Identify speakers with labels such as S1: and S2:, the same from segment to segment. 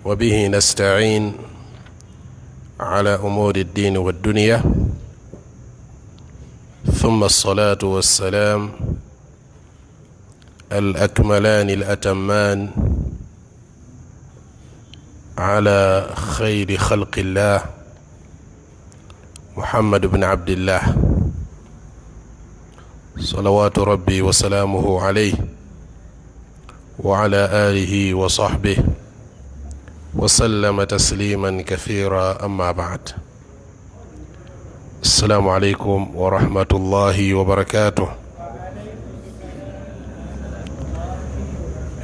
S1: وبه نستعين على أمور الدين والدنيا، ثم الصلاة والسلام الأكملان الأتمان على خير خلق الله محمد بن عبد الله صلوات ربي وسلامه عليه وعلى آله وصحبه وسلم تسليما كثيرا. أما بعد، السلام عليكم ورحمة الله وبركاته.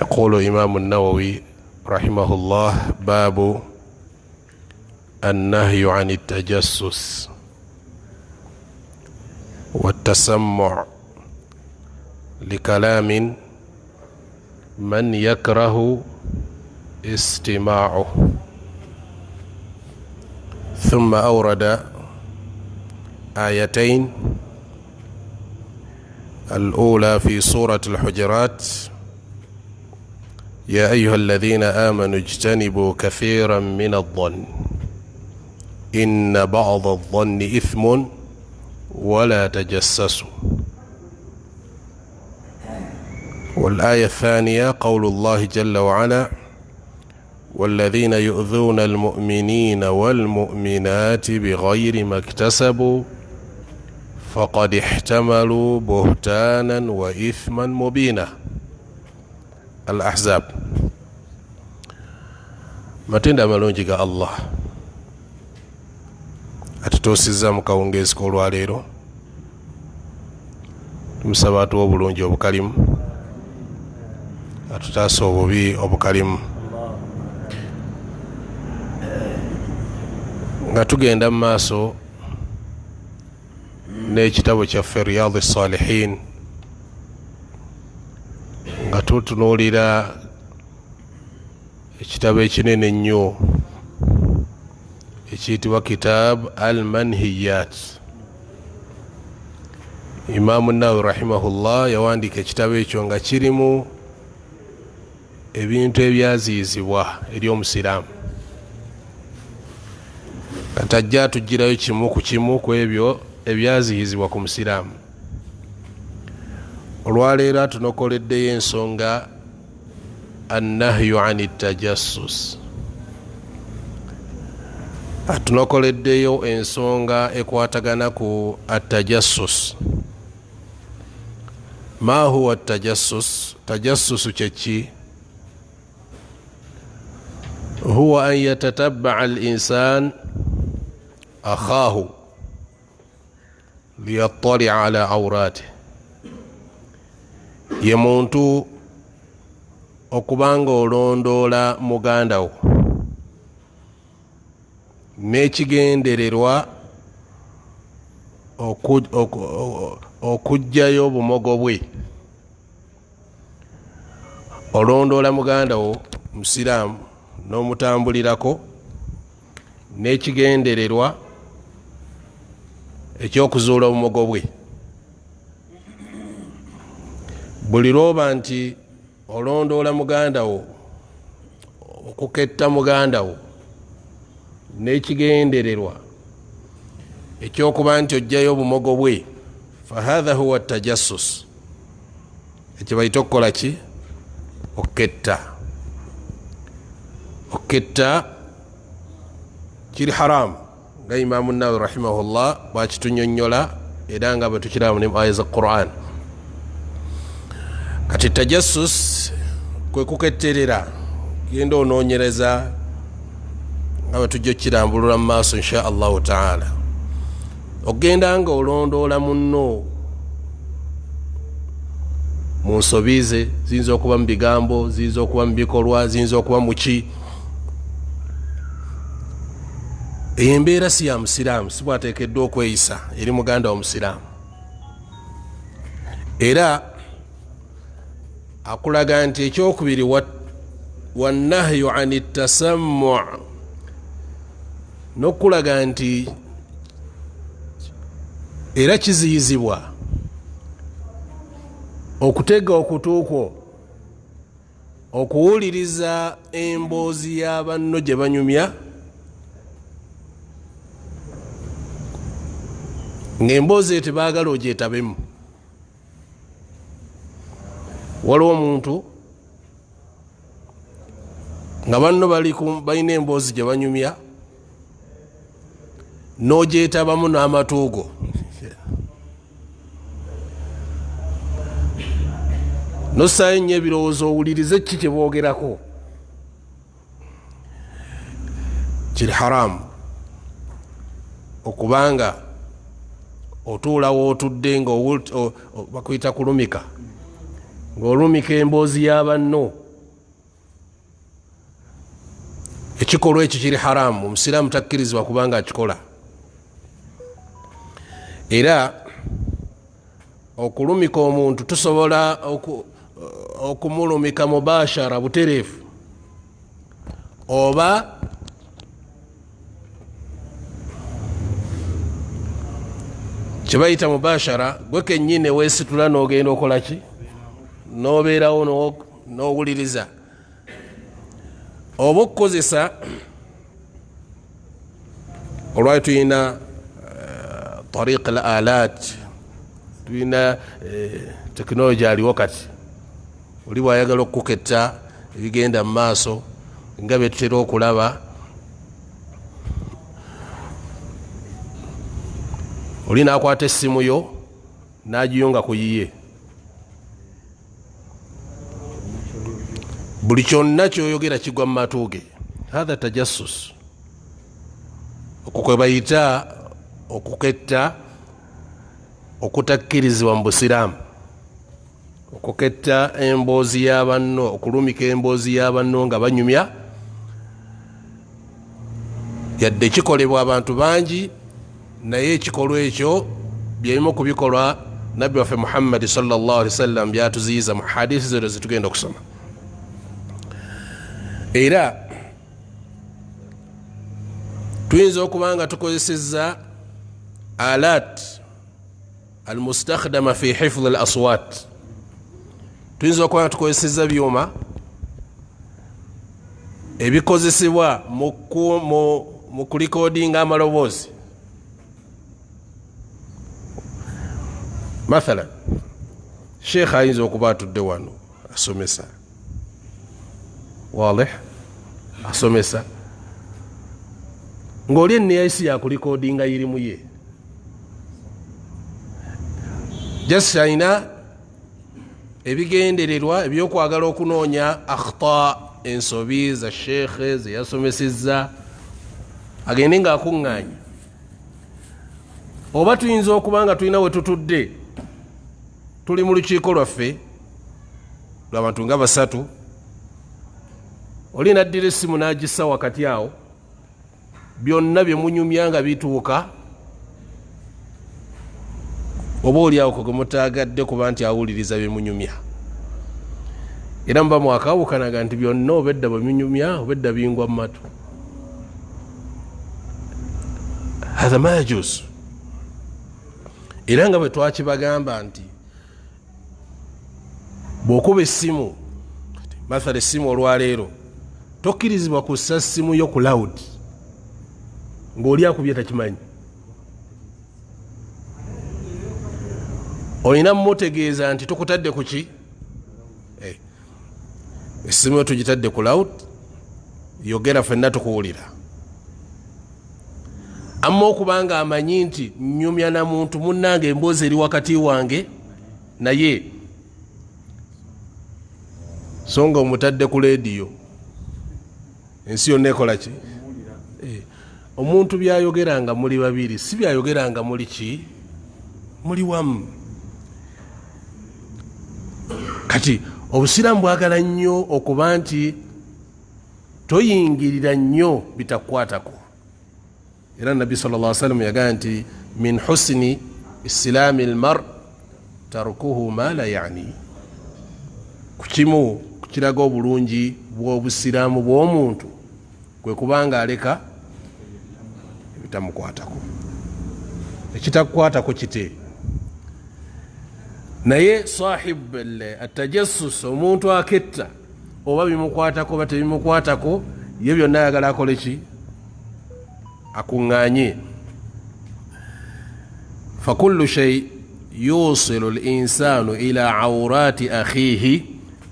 S1: يقول إمام النووي رحمه الله: باب النهي عن التجسس والتسمع لكلام من يكره استماعه. ثم أورد آيتين، الأولى في سورة الحجرات: يا أيها الذين آمنوا اجتنبوا كثيرا من الظن إن بعض الظن إثم ولا تجسسوا. والآية الثانية قول الله جل وعلا: والذين يؤذون المؤمنين والمؤمنات بغير ما اكتسبوا فقد احتملوا بهتانا وإثما مبينا. الأحزاب. matenda amalungi ga Allah atutuusizza mu kawungeezi k'olwaleero. tumusaba atuwa obulungi obukalimu, atutaasa obubi obukalimu. nga tugenda mu maaso n'ekitabo kyaffe Riyadh Salihin, nga tutunuulira ekitabo ekinene ennyo ekiyitibwa Kitab al-Manhiyat. Imaamu Nawawi rahimahullah yawandiika ekitabo ekyo nga kirimu ebintu ebyaziyizibwa eri omusiraamu, nga tajja atugirayo kimu ku kimu ku ebyo ebyaziyizibwa ku musiraamu. olwaleero atunokoleddeyo ensonga annahyu ani tajassus. atunokoleddeyo ensonga ekwatagana ku atajassus. ma huwa tajassus? tajassusu kyeki? huwa an yatatabba'a al-insan akhaahu liyattali'a ala awratihi. ye muntu okubanga olondoola muganda wo n'ekigendererwa okuggyayo obumogo bwe. olondoola muganda wo musiraamu n'omutambulirako n'ekigendererwa ekyokuzuula obumogo bwe. buli lwoba nti olondoola muganda wo okuketta muganda wo n'ekigendererwa ekyokuba nti oggyayo obumogo bwe, fahatha huwa tajassus. ekyo bayita okukola ki? okuketta. okuketta kiri haramu nga Imaamu Nawawi rahimahullah bwakitunyonnyola era nga bwe tukiraba mu aya za Qur'an. kati tajassus kwe kuketterera, genda onoonyereza nga bwe tujja okirambulula mu maaso insha Allahu taala. ogenda nga olondoola munno mu nsobi ze, ziyinza okuba mu bigambo, ziyinza okuba mu bikolwa, ziyinza okuba mu ki. eyo embeera si ya musiraamu, si bwateekeddwa okweyisa eri muganda w'omusiraamu. era akulaga nti ekyokubiri wannahyu ani tasammu', n'okulaga nti era kiziyizibwa okutega okutu kwo okuwuliriza emboozi y'abanno gye banyumya ng'emboozi eyo tebaagala ogyetabemu. waliwo omuntu nga banno balina emboozi gye banyumya n'ogyetabamu n'amatuugo nosaayo nnyo ebirowoozo owulirize ki kye boogerako. kiri haramu okubanga otuula wootudde nga bakuyita kulumika ng'olumika emboozi y'abanno. ekikolwa ekyo kiri haramu, omusiraamu takkirizibwa kubanga akikola. era okulumika omuntu tusobola okumulumika mubashara butereefu oba kyebayita mubashara gwe kennyini weesitula n'ogenda okola ki n'obeerawo n'owuliriza oba okukozesa olwali tulina tariq al alat, tulina tekinologi aliwo kati. oli bwayagala okuketta ebigenda mu maaso nga bye tutera okulaba, oli n'akwata essimu yo n'agiyunga ku yiye. buli kyonna kyoyogera kigwa mu matu ge. hatha tajassus, okwo kwe bayita okuketta okutakkirizibwa mu busiraamu. okuketta emboozi y'abanno, okulumika emboozi y'abanno nga banyumya, yadde kikolebwa abantu bangi, naye ekikolwa ekyo byebimu ku bikolwa nabbi waffe Muhammad sallallahu alaihi wasallam byatuziyiza mu hadisi zero zitugenda okusoma. era tuyinza okuba nga tukozesezza alat almustakhdama fi hifdhi al aswat, tuyinza okuba nga tukozesezza byuma ebikozesebwa mu kulikodinga amaloboozi. mathalan sheekh ayinza okuba atudde wano asomesa, walih asomesa, ng'oli eniyayisi yakulikodinga yirimu ye, just ayina ebigendererwa ebyokwagala okunoonya akhta, ensobi za sheekhe ze yasomesezza, agende nga akuŋŋaanya. oba tuyinza okuba nga tulina we tutudde, tuli mu lukiiko lwaffe lw'abantu nga basatu, oli naddira essimu n'agissa wakati awo, byonna bye munyumya nga bituuka, oba oli awo kwe mutaagadde kuba nti awuliriza bye munyumya. era muba mwakawukanaga nti byonna obedda bwe munyumya obedda bingwa mu matu. hatha ma yajuzu. era nga bwe twakibagamba nti bw'okuba essimu, mathala essimu olwaleero tokkirizibwa kussa ssimu yo ku loud ng'oli akubye takimanyi. olina mumutegeeza nti tukutadde ku ki, essimu yo tugitadde ku loud, yogera ffenna tukuwulira. amma okubanga amanyi nti nyumya na muntu munnange emboozi eri wakati wange naye, so nga omutadde ku leediyo, ensi yonna ekola ki? omuntu byayogeranga muli babiri, si byayogeranga muli ki? muli wamu. kati obusiraamu bwagala nnyo okuba nti toyingirira nnyo bitakwatako. era nabbi sallallahu alaihi wasallam yagamba nti min husni islaami almar tarukuhu ma la yani, kukimu kukiraga obulungi bw'obusiraamu bw'omuntu kwe kubanga aleka ebitamukwatako. ekitakukwatako kite. naye sahib atajassus, omuntu aketta oba bimukwatako oba tebimukwatako, ye byonna ayagala akole ki? Akuŋŋaanye. fakullu shay yusilu linsaanu ila awurati akhihi,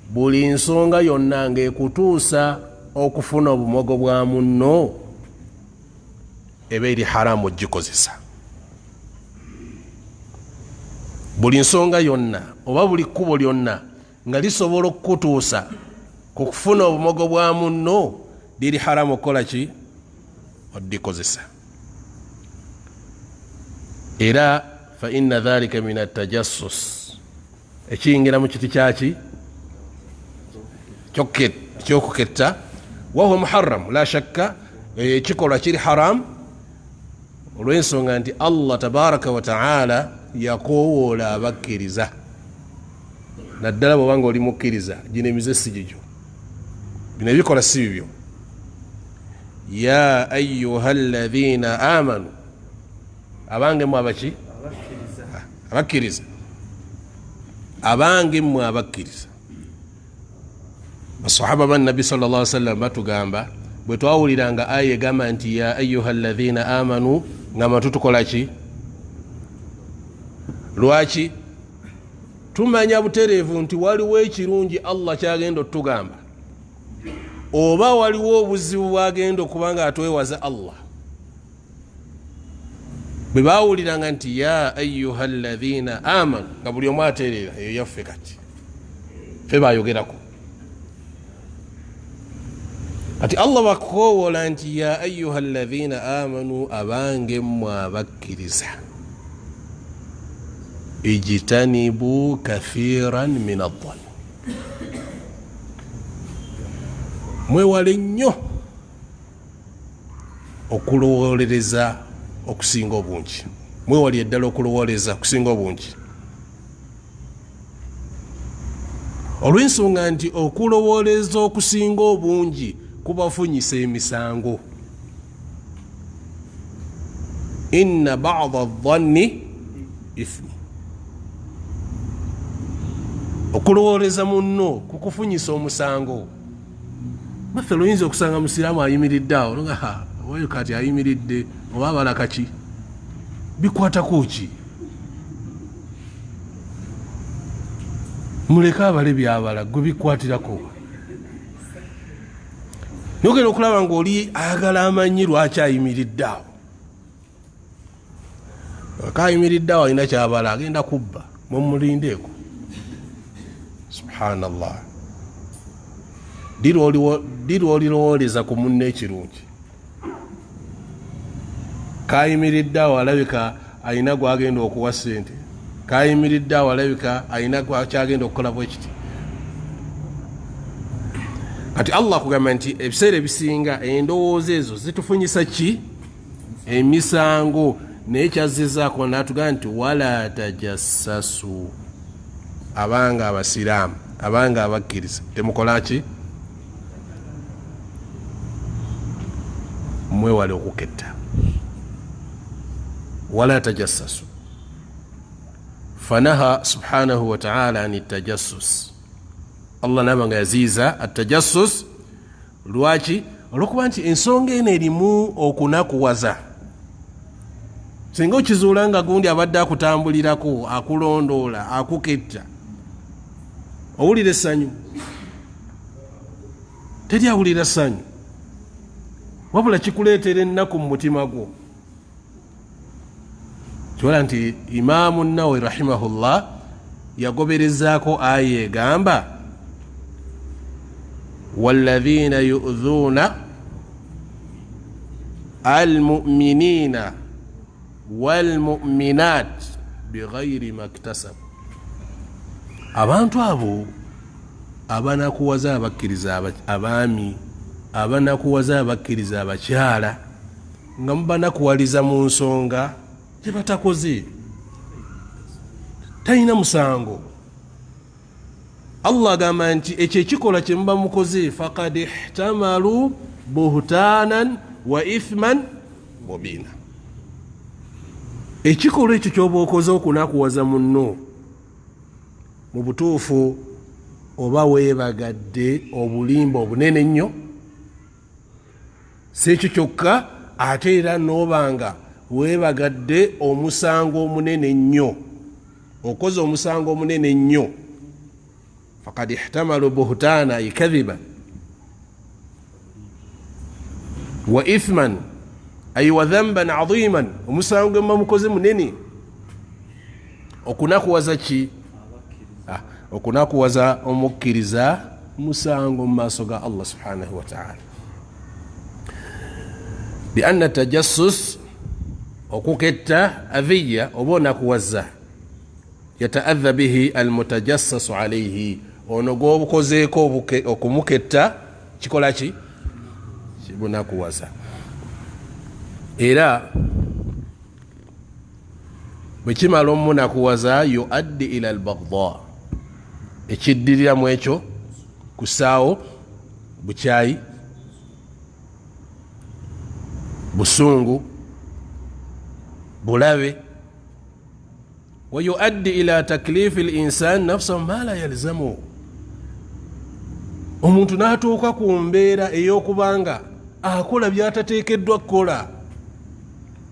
S1: buli nsonga yonna ng'ekutuusa okufuna obumogo bwa munno eba eri haramu ogikozesa. Buli nsonga yonna oba buli kkubo lyonna nga lisobola okukutuusa ku kufuna obumogo bwa munno liri haramu okukola ki? Odikozesa. Era fa inna dhalika min atajassus, ekiyingira mu kiti kyaki kyokuketta, wahuwa muharram la shakka, ekikolwa kiri haram olw'ensonga nti Allah tabaraka wa taala yakowoola abakkiriza. Naddala bwobanga oli mukkiriza, gino emize si gigyo, bino ebikola si bibyo. Ya ayyuha alladhina amanu, abange mwe abaki? Abakkiriza. Abange mwe abakkiriza. Basahaba bannabi sallallahu alaihi wasallam batugamba bwe twawuliranga aya egamba nti ya ayyuha alladhina amanu, ngamba tutukola ki? Lwaki? Tumanya butereevu nti waliwo ekirungi Allah kyagenda otugamba, oba waliwo obuzibu bwagenda okuba nga atwewaza Allah. Bwe baawuliranga nti ya ayyuha alladhina amanu, nga buli omu atereera, eyo yaffe kati fe bayogerako. Kati Allah bakowoola nti ya ayyuha alladhina amanu, abange mmwe abakkiriza, ijtanibu kathiran min adh-dhann, mwewale nnyo okulowolereza okusinga obungi. Mwewale eddala okulowolereza okusinga obungi, olw'ensonga nti okulowolereza okusinga obungi kubafunyisa emisango. Inna ba'da adh-dhanni ithmu, okulowooleza munno kukufunyisa omusango. Mathala oyinza okusanga musiraamu ayimiridde awo nga wayo kati ayimiridde oba abalaka ki? Bikwatako ki? Muleke abale byabala, gwe bikwatirako. Nogenda okulaba ng'oli ayagala amanyi lwaki ayimiridde awo. Akayimiridde awo alina kyabala, agenda kubba, mumulindeeko. Subhanallah. Diri olirowooleza ku munno ekirungi. Kayimiridde awo alabika alina gwagenda okuwa ssente, kayimiridde awo alabika alina kyagenda okukola bwe kiti. Kati Allah kugamba nti ebiseera ebisinga endowooza ezo zitufunyisa ki? Emisango. Naye kyazzizaako n'atugamba nti wala tajassasu, abanga abasiraamu, abanga abakkiriza temukola ki? Mwewale okuketta. Wala tajassasu. Fanaha subhanahu wa ta'ala ani tajassus. Allah nabanga yaziiza atajassus. Lwaki? Olwokuba nti ensonga eno erimu okunakuwaza. Singa okizuula nga gundi abadde akutambulirako, akulondoola, akuketta, owulira essanyu? Teri awulira ssanyu, wabula kikuleetera ennaku mu mutima gwo. Kiwala nti Imaamu Nawawi rahimahullah yagoberezaako aya egamba walladhina yu'dhuna almu'minina walmu'minat bighayri maktasabu. Abantu abo abanakuwaza abakkiriza abaami, abanakuwaza abakkiriza abakyala, nga mubanakuwaliza mu nsonga gye batakoze, talina musango. Allah agamba nti ekyo ekikola kye muba mukoze faqad ihtamalu buhtanan wa ithman mubina. Ekikolwa ekyo kyoba okoze okunakuwaza munno, mu butuufu oba weebagadde obulimba obunene nnyo, si ekyo kyokka ate era n'obanga weebagadde omusango omunene nnyo, okoze omusango omunene nnyo, fakad ihtamalu buhtaana ay kadhiba wa ithman ay wa dhanban adhiman, omusango emma mukoze munene, okunakuwaza ki? Okunakuwaza omukkiriza musango mu maaso ga Allah subhanahu wa ta'ala. Lianna tajassus, okuketta adhiya oba onakuwaza, yataadha bihi almutajassasu alayhi, ono gwobukozeeko okumuketta kikola ki? Kibunakuwaza. Era bwekimala omunakuwaza yuaddi ila albaghdha, ekiddirira mu ekyo kusaawo, bukyayi, busungu, bulabe. Wa yuaddi ila taklifi linsan nafsahu ma la yalzamu, omuntu n'atuuka ku mbeera ey'okubanga akola byatateekeddwa kukola,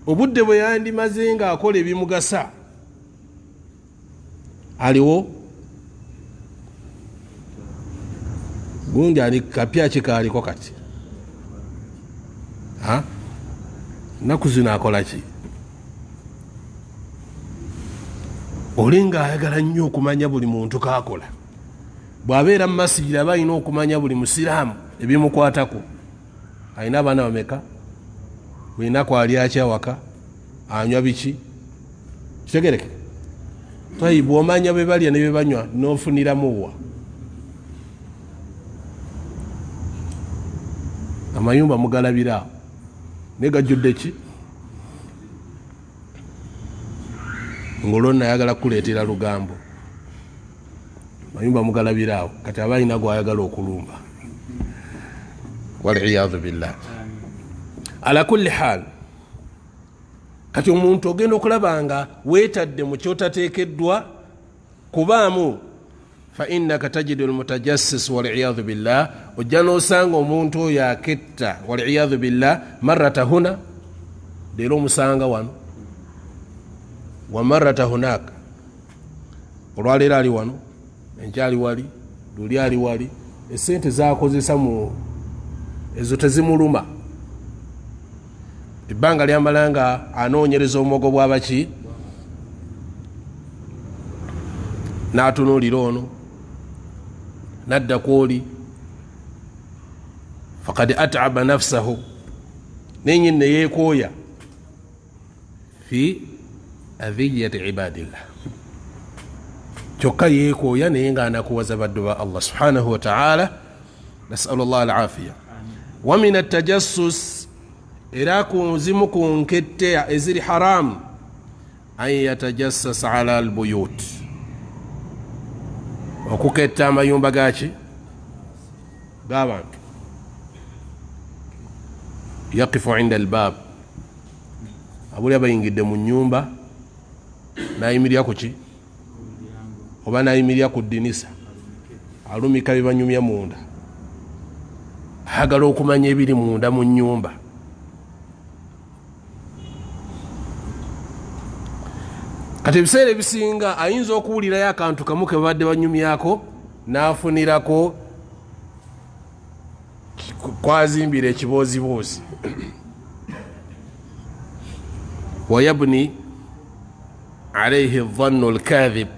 S1: obudde bwe yandimaze nga akola ebimugasa. Aliwo gundi ali kapya kikaaliko kati, naku zino akola ki? Oli nga ayagala nnyo okumanya buli muntu kakola, bw'abeera mu masijidi aba alina okumanya buli musiraamu ebimukwatako. Alina abaana bameka, buli naku ali akya waka, anywa biki, kitegereke. Tayi bw'omanya bwe balya ne bye banywa n'ofuniramu wa? Amayumba mugalabiraawo naye gajjudde ki? Ngolonna ayagala kuleetera lugambo, amayumba mugalabiraawo, kati aba alina gwayagala okulumba, waliyadhu billah. Ala kulli hal, kati omuntu ogenda okulaba nga weetadde mu kyotateekeddwa kubaamu, fa innaka tajidu almutajassis waliyadhu billah, ojja n'osanga omuntu oyo aketta waliyadhu billah marrata huna, leero omusanga wano, wa marrata hunaka, olwaleero ali wano, enkyali wali, luli ali wali, esente zakozesa mu ezo tezimuluma. Ebbanga lyamala nga anoonyereza omuwogo bw'abaki, n'atunuulira ono, nadda kwoli, fakad at'aba nafsahu, nenyini ne yeekooya fi adhiyati ibadillah, kyokka yeekooya naye nga anakuwaza baddu ba Allah subhanahu wa ta'ala. Nasalu Allah al-afiya. Wa min at-tajassus, era ku zimu ku nkette eziri haram, an yatajassas ala al-buyut, okuketta amayumba gaki? G'abantu. Yaqifu inda al-bab, abuli abayingidde mu nnyumba nayimirira ku ki? Oba nayimirira ku ddinisa, alumika bye banyumya munda, ayagala okumanya ebiri munda mu nnyumba. Kati ebiseera ebisinga ayinza okuwulirayo akantu kamu ke babadde banyumyako, n'afunirako kwazimbira ekibooziboozi. Wayabni alayhi dhannu alkadhib,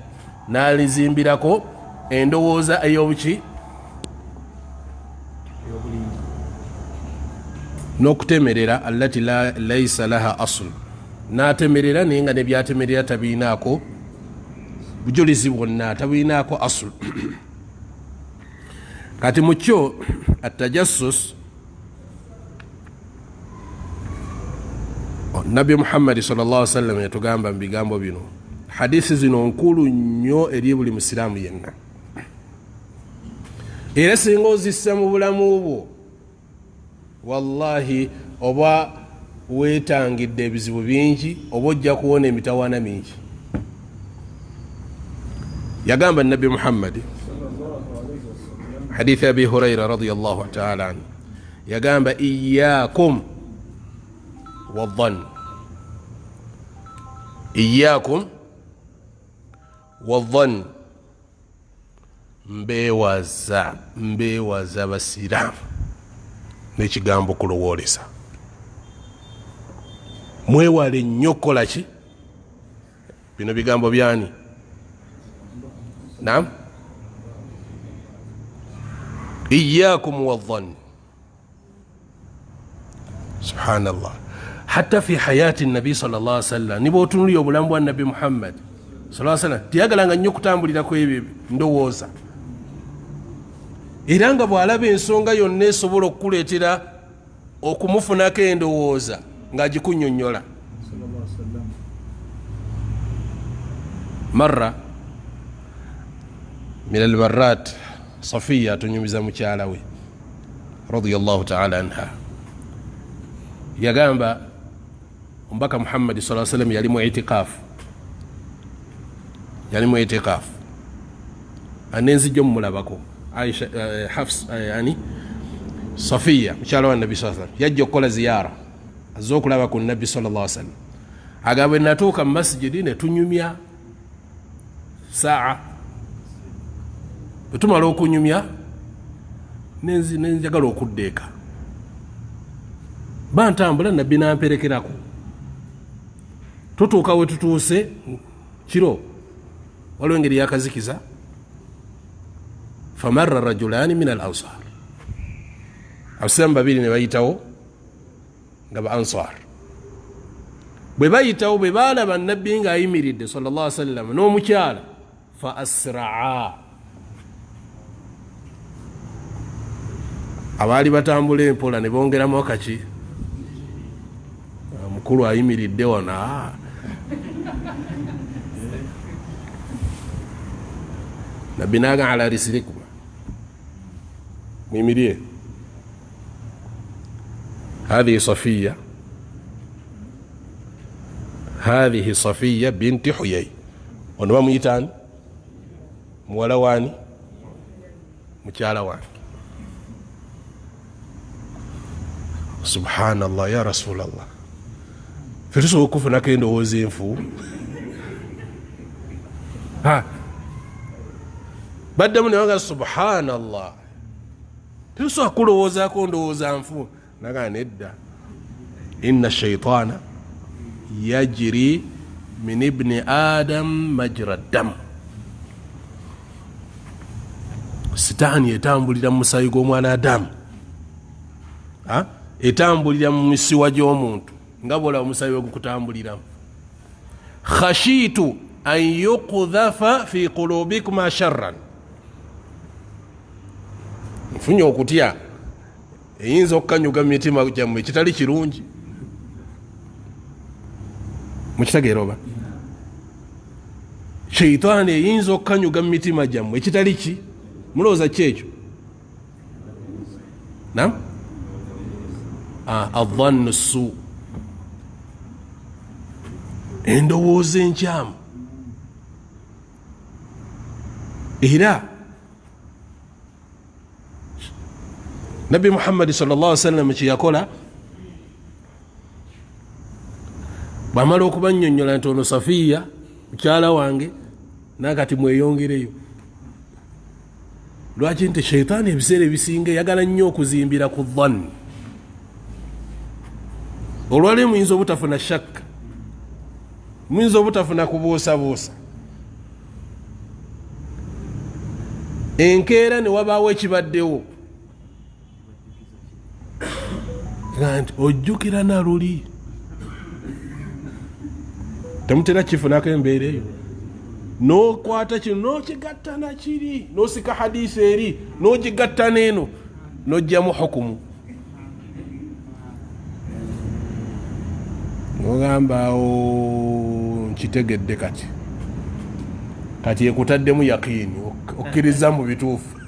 S1: n'alizimbirako endowooza ey'obuki? N'okutemerera allati laysa laha asl, n'atemerera naye nga nebyatemerera tabiinaako bujulizi bwonna, tabiinaako asl. Kati mu kyo atajassus, Nabi Muhammad sallallahu alaihi wasallam yatugamba mu bigambo bino, hadisi zino nkulu nnyo eri buli musiraamu yenna, era singa ozissa mu bulamu bwo, wallahi oba weetangidde ebizibu bingi, oba ojja kuwona emitawaana mingi. Yagamba Nabi Muhammad حديث أبي هريرة رضي الله تعالى عنه يقام إياكم والظن إياكم والظن mbewaza basiraamu n'ekigambo kulowooleza mwewale nnyo kukola ki bino bigambo byani naam iyakum wadhann subhanallah hatta fi hayati nabi sallallahu alaihi wasallam nibo otunulira obulamu bwa nabi Muhammad sallallahu alaihi wasallam tiyagalanga nnyo kutambulira ku ebyo ndowooza era nga bw'alaba ensonga yonna esobola okukuleetera okumufunako endowooza ng'agikunnyonnyola. marra min almarrat Safiya atunyumiza mukyala we radiyallahu ta'ala anha yagamba omubaka Muhammad sallallahu alaihi wasallam yali mu itikaafu anenzijjo mulabako Aisha Hafs yani Safiya mukyala wa Nabi sallallahu alaihi wasallam yajja okukola ziyara azza okulaba ku Nabi sallallahu alaihi wasallam agamba natuuka mu masjidi ne tunyumya saa betumala okunyumya nenzagala okuddeeka bantambula Nabbi namperekerako tutuuka we tutuuse kiro waliwo engeri yakazikiza famarra rajulani min al ansar abasiramu babiri ne bayitawo nga ba ansar bwe bayitawo bwe baalaba Nabbi nga ayimiridde sallallahu alaihi wasallam n'omukyala fa asraa abaali batambula empola ne bongeramu akaki mukulu ayimiridde wona Nabbi naga ala risilikum mwimirie هذه صفية بنت حيي ونما ميتان مولا واني مكالا واني سبحان الله يا رسول الله فرسو كفنا كيندو وزينفو ها badde munewaga subhanallah tuso kulowooza ko ndowooza nfu naga nedda inna shaytana yajri min ibni adam majra dam sitaani etambulira mu musayi gw'omwana Adamu etambulira mu misiwa gy'omuntu nga bwola omusayi we gukutambuliramu khashitu an yuqdhafa fi qulubikum sharran nfunye okutya eyinza okukanyuga mu mitima gyammwe ekitali kirungi mukitegeera oba sheitaani eyinza okukanyuga mu mitima gyammwe ekitali ki mulowooza kyekyo nam adhannu su endowooza enkyamu era Nabi Muhammad sallallahu alaihi wasallam kiyakola bamala okubannyonnyola nti ono Safiya mukyala wange nakati mweyongereyo lwaki nti sheitaani ebiseera ebisinga yagala nnyo okuzimbira ku dhanni olwali muyinza obutafuna shakka muyinza obutafuna kubuusabuusa enkeera ne wabaawo ekibaddewo nti ojjukira naluli temutera kifunako embeera eyo nokwata kino nokigatta nakiri nosika hadisi eri nogigatta neeno nojjamu hukumu nogambaawo nkitegedde kati ekutaddemu yaqiini okkiriza mu bituufu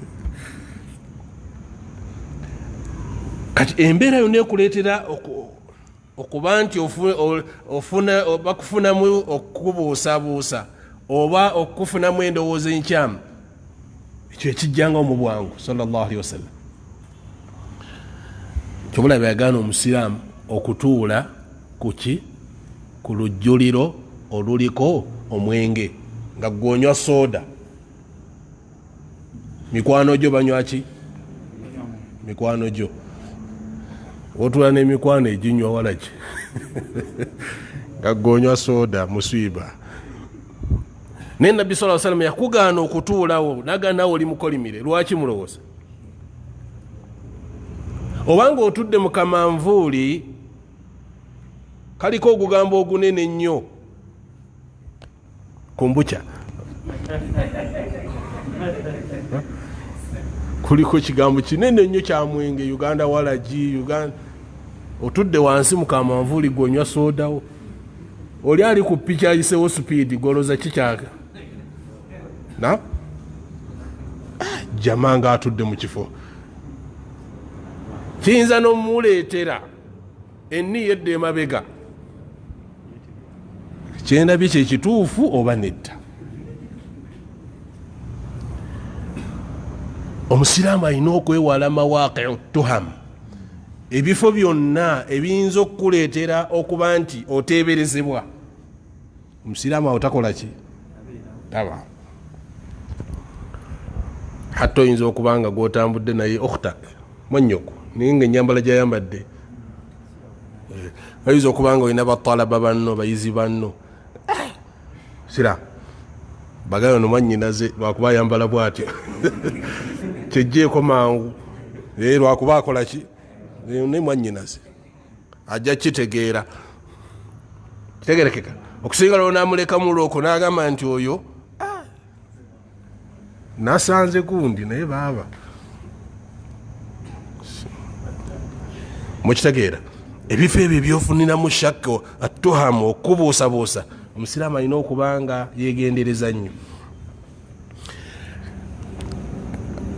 S1: kati embeera yonna ekuleetera okuba nti bakufunamu okubuusabuusa oba okufunamu endowooza enkyamu ekyo ekijjanga mu bwangu sallallahu alaihi wasallam. Kyobulabe yagaana omusiraamu okutuula kuki ku lujjuliro oluliko omwenge nga gwonywa soda. Mikwano gyo banywa ki? Mikwano gyo otula n'emikwano eginywa walaki nga gwonywa soda muswiba. Naye Nabbi sallallahu alaihi wasallam yakugaana okutuulawo naganawo oli mukolimire. Lwaki mulowooza? Obanga otudde mu kamanvuuli kaliko ogugambo ogunene nnyo kombucha kuliko kigambo kinene nnyo kya mwenge Uganda walagi Uganda. Otudde wansi mu kamanvuuli gwonywa sodawo, oli ali ku piki ayisewo speed goloza kikyaka na jamaa nga atudde mu kifo kiyinza n'omuleetera enniya edda emabega. Kyenda biki ekituufu oba nedda? Omusiraamu alina okwewala mawaqi'u tuham, ebifo byonna ebiyinza okukuleetera okuba nti oteeberezebwa. Omusiraamu awo takola ki? Taba. Hatta oyinza okuba nga gwotambudde naye okhtak mwannyoko naye nga ennyambala gyayambadde oyinza okuba nga olina batalaba banno bayizi banno sira bagayo no mwannyinaze lwakuba ayambala bwatyo kyejjeeko mangu lwakuba akola ki ne mwannyinaze ajja kitegeera kitegerekeka. Okusinga lwo namuleka muloko n'agamba nti oyo nasanze gundi naye baaba mukitegeera. Ebifo ebyo byofuniramu shakko atuhamu okubuusabuusa, omusiraamu alina okuba nga yegendereza nnyo.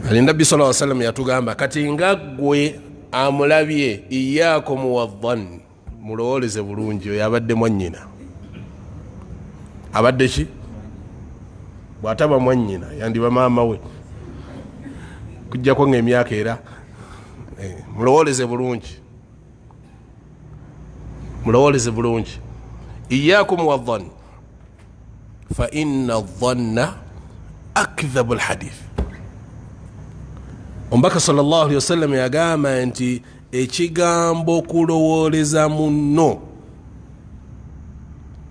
S1: Nabbi sallallahu alaihi wasallam yatugamba kati nga ggwe amulabye iyaakum wadhanni, mulowooleze bulungi oyo abadde mwannyina. Abadde ki? Bw'ataba mwannyina yandiba maama we kujjako ng'emyaka era. Mulowooleze bulungi, mulowooleze bulungi. Iyaakum wadhanni fa inna dhanna akdhabu alhadith. Omubaka sallallahu alaihi wasallam yagamba nti ekigambo kulowooleza munno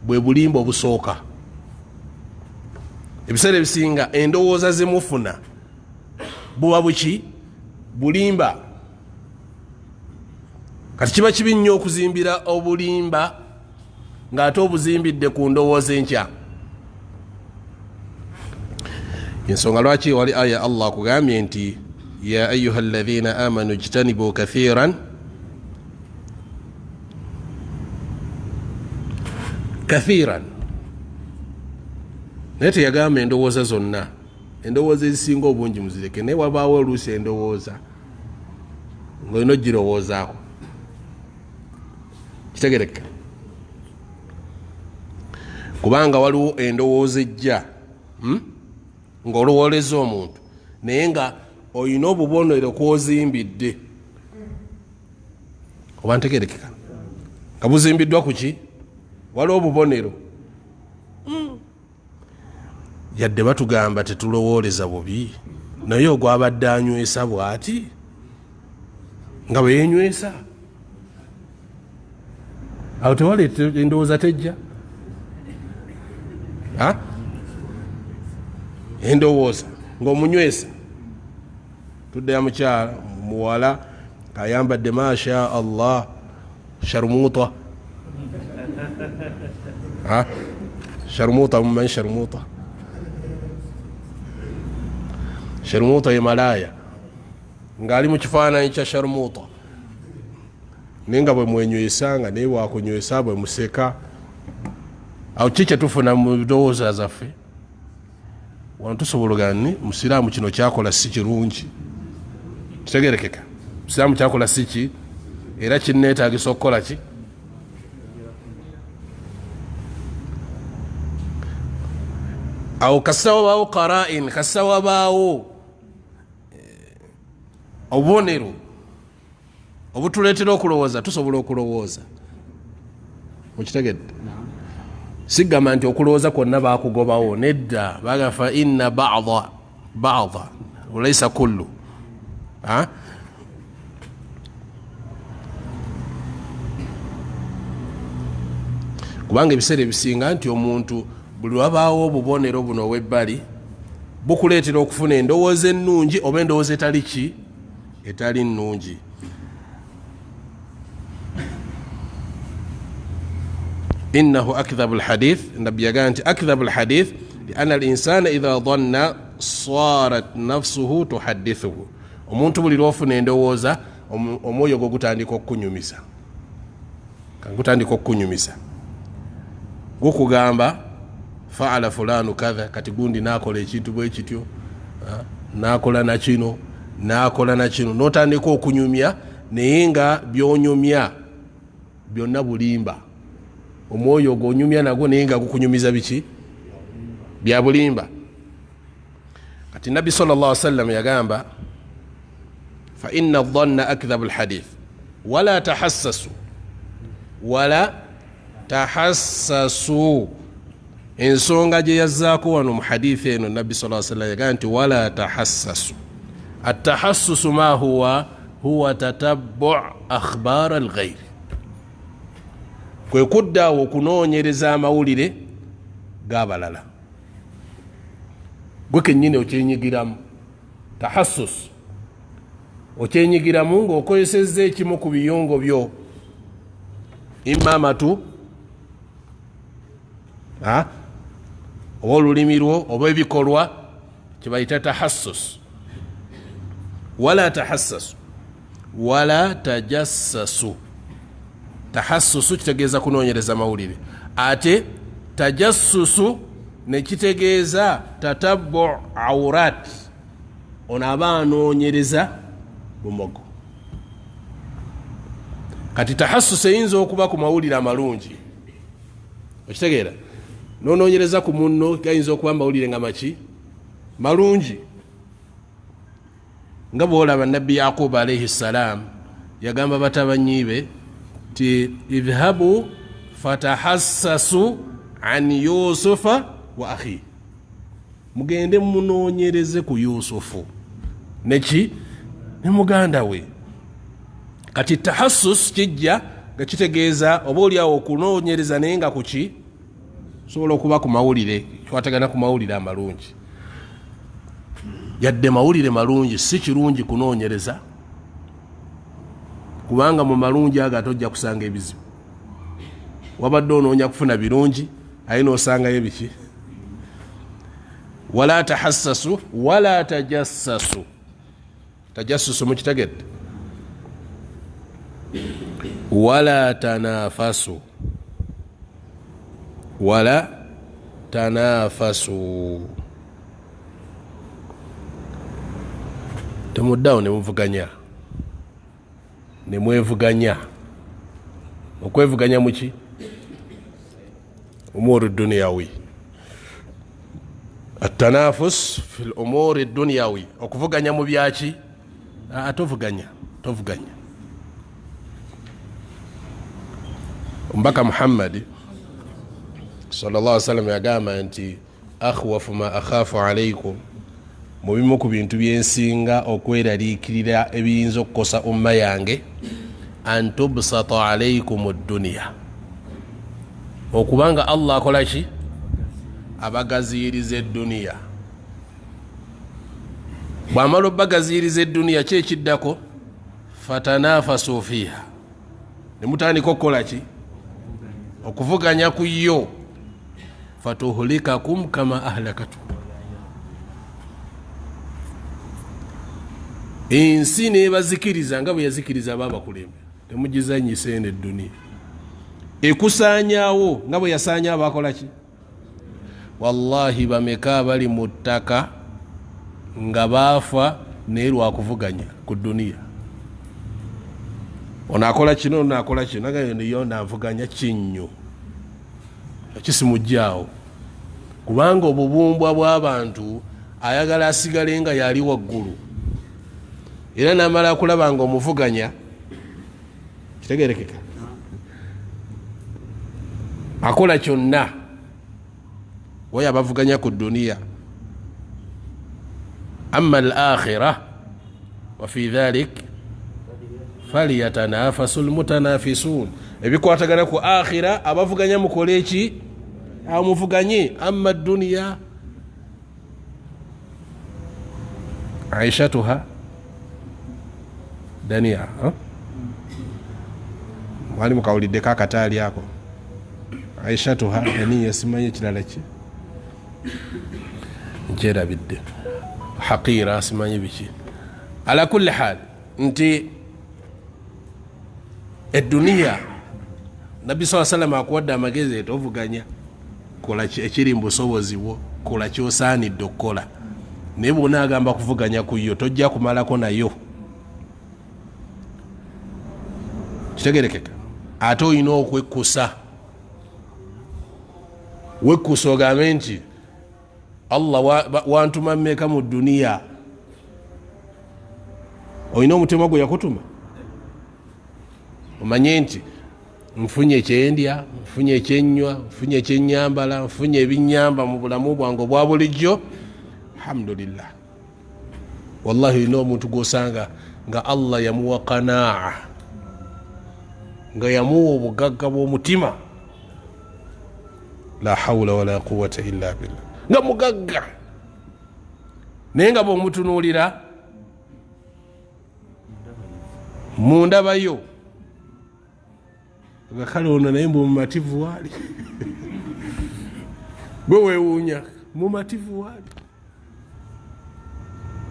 S1: bwe bulimba obusooka. Ebiseera ebisinga endowooza zemufuna buba buki? Bulimba. Kati kiba kibi nnyo okuzimbira obulimba ng'ate obuzimbidde ku ndowooza enkya. Ensonga lwaki wali aya Allah akugambye nti ya ayuha alladhina amanu ijtanibu kathiran naye teyagamba endowooza zonna. Endowooza ezisinga obungi muzireke, naye wabaawo oluusi endowooza ng'olina ogirowoozaako. Kitegereka kubanga waliwo endowooza ejja ng'olowooleza omuntu naye nga olina obubonero kwozimbidde. Oba ntegerekeka nga buzimbiddwa ku ki? Waliwo obubonero. Yadde batugamba tetulowooleza bubi, naye ogwabadde anywesa bw'ati nga bwe yenywesa awo tewaleeta endowooza tejja. Endowooza ng'omunywesa tudde ya mukyala muwala ayambadde masha Allah sharmuta. Sharmuta mumanyi sharmuta? Sharmuta ye malaya ng'ali mu kifaananyi kya sharmuta naye nga bwe mwenywesa nga naye wakunywesa bwe museka. Awo ki kyetufuna mu ndowooza zaffe? Wano tusobola ni musiraamu kino kyakola si kirungi. Kitegerekeka musiraamu kyakola si ki era kinneetaagisa okukola ki? Awo kasita wabaawo qara'in, kasita wabaawo obubonero obutuleetera okulowooza tusobola okulowooza mukitegedde sigamba nti okulowooza kwonna bakugobawo nedda bagafa inna ba'dha walaysa kullu kubanga ebiseera ebisinga nti omuntu buli wabaawo obubonero buno obwebbali bukuleetera okufuna endowooza ennungi oba endowooza etali nnungi. إنه أكذب الحديث النبي قال أكذب الحديث لأن الإنسان إذا ظن صارت نفسه تحدثه omuntu buli lwofuna endowooza omwoyo gwo gutandika okukunyumisa gukugamba faala fulanu kadha kati gundi nakola ekintu bwe kityo nakola na kino notandika okunyumya naye nga byonyumya byonna bulimba omwoyo gonyumya nagwo naye nga gukunyumiza biki bya bulimba. Kati Nabi sallallahu alaihi wasallam yagamba fa inna adh-dhanna akdhabu al-hadith wala tahassasu ensonga gye yazzaako wano mu hadithi eno Nabi sallallahu alaihi wasallam yagamba nti wala tahassasu. At-tahassusu ma huwa tatabbu' akhbar al-ghayr, kwe kuddaawo okunoonyereza amawulire g'abalala gwe kennyini okyenyigiramu. Tahassus okyenyigiramu ng'okozesezza ekimu ku biyungo byo imma amatu oba olulimi lwo oba ebikolwa kibayita tahassus. Wala tahassasu wala tajassasu. Tahassusu kitegeeza kunoonyereza mawulire, ate tajassusu nekitegeeza tatabbu awrat, ono aba anoonyereza bumogo. Kati tahassusu eyinza okuba ku mawulire amalungi, okitegeera nonoonyereza ku munno gayinza okuba mawulire nga maki malungi, nga bwolaba Nabbi Yaqubu alayhi salam yagamba batabanyibe ti idhhabu fatahassasu an Yusufa wa akhi, mugende munoonyereze ku Yusufu neki ne muganda we. Kati tahassus kijja nga kitegeeza oba oliawo okunoonyereza naye nga kuki sobola okuba ku mawulire, kikwatagana ku mawulire amalungi. Yadde mawulire malungi si kirungi kunoonyereza, kubanga mu malungi ago tojja kusanga ebizibu. Wabadde onoonya kufuna birungi aye noosangayo biki. Wala tahassasu wala tajassasu. Tajassusu mukitegedde. Wala tanafasu wala tanafasu. Temuddawo ne mwevuganya. Okwevuganya muki umuru dunyawi. At-tanafus fil umuri dunyawi, okuvuganya mu byaki tovuganya. Mbaka Muhammad sallallahu alaihi wasallam yagamba nti akhwafu ma akhafu alaykum, mubimu ku bintu byensinga okweraliikirira ebiyinza okukosa umma yange, an tubsata alaykum ad-dunya, okubanga Allah akola ki abagaziyiriza edduniya. Bw'amala obagaziyiriza edduniya kyekiddako fatanafasu fiha, ne mutandika okukola ki okuvuganya ku yo, fatuhlikakum kama ahlakatu, ensi nebazikiriza nga bwe yazikiriza ababakulembe. Temugizanyisa eno edduniya, ekusaanyaawo nga bwe yasaanya abakola ki. Wallahi bameka bali mu ttaka nga baafa naye lwakuvuganya ku dduniya. Ono akola kino, ono akola kino, nayo navuganya kinnyo kisimujjaawo, kubanga obubumbwa bw'abantu ayagala asigale nga yali waggulu. era namala kulaba nga omuvuganya kitegerekeka akola kyonna wayo abavuganya ku duniya. amma al-akhirah wa fi dhalik falyatanafasu almutanafisun. ebikwatagana ku akhira abavuganya mukole eki amuvuganye. amma duniya aishatuha dania mwali mukawuliddeko akataali ako aishatuha dania simanye ekirala ki nkyerabidde haqira simanye biki. ala kulli hal nti eduniya nabbi saa salama akuwadde amagezi etovuganya kola ekiri mbusobozi bwo kola kyosaanidde okukola naye bwona agamba kuvuganya kuyo tojja kumalako nayo kitegerekeka. ate olina okwekkusa wekkusa ogambe nti allah wantuma mmeka mu duniya. olina omutima gwe yakutuma omanye nti nfunye ekyendya, nfunye ekyenywa, nfunye ekyenyambala, nfunye ebinyamba mu bulamu bwange obwa bulijjo. alhamdulillah. wallahi olina omuntu gwosanga nga allah yamuwa qanaa, nga yamuwa obugagga bw'omutima. la hawla wala quwata illa billah. nga mugagga naye nga bw'omutunuulira mundabayo nga kale ono naye mbu mumativu waali gwe wewuunya mumativu waali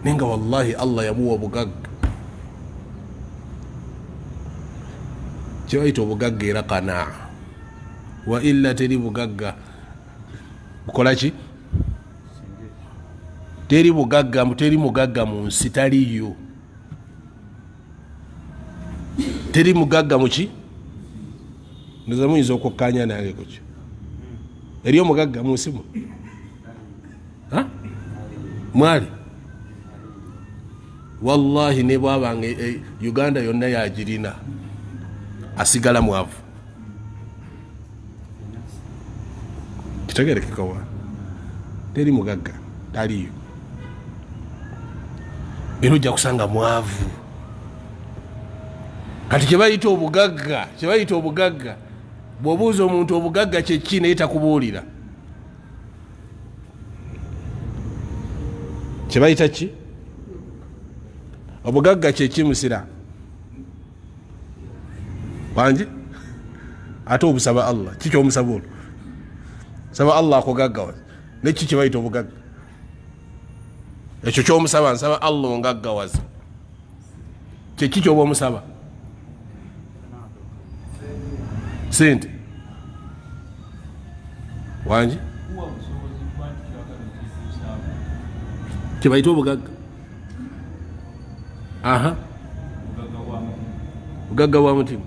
S1: naye nga wallahi allah yamuwa bugagga. kyebayita obugagga era qanaa. wa illa teri bugagga bukola ki? teri bugagga, teri mugagga mu nsi taliyo. teri mugagga muki? ndoza muyinza okukkanya nange kukyo. eri omugagga mu nsi mu mwali wallahi ne bwabanga uganda yonna yagirina asigala mwavu. kitegerekeka wa teri mugagga taliyo. era ojja kusanga mwavu. kati kyebayita obugagga, kyebayita obugagga bw'obuuza omuntu obugagga kyeki naye takubuulira. kyebayita ki obugagga kyeki musira wangi? ate obusaba allah kiki omusaba olwo? saba allah akugaggawaza. neki kyebayita obugagga ekyo kyomusaba nsaba allah ongaggawaza. kyeki kyoba omusaba? sente wangi? kyebayita obugagga. aha bugagga bwa mutima.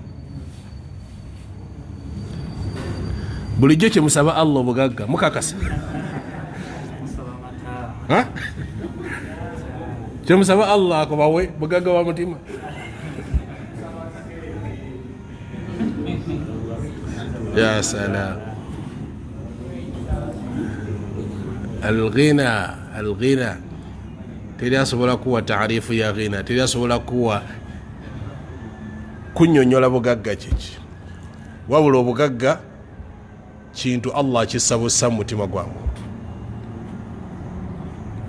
S1: bulijjo kyemusaba allah obugagga mukakasa? kyemusaba allah akubawe bugagga bwa mutima? ya salam. alghina, alghina teri asobola kuwa taarifu ya ghina, teri asobola kuwa kunyonyola bugagga kiki. wabula obugagga kintu allah akisabusa mu mutima gwa muntu,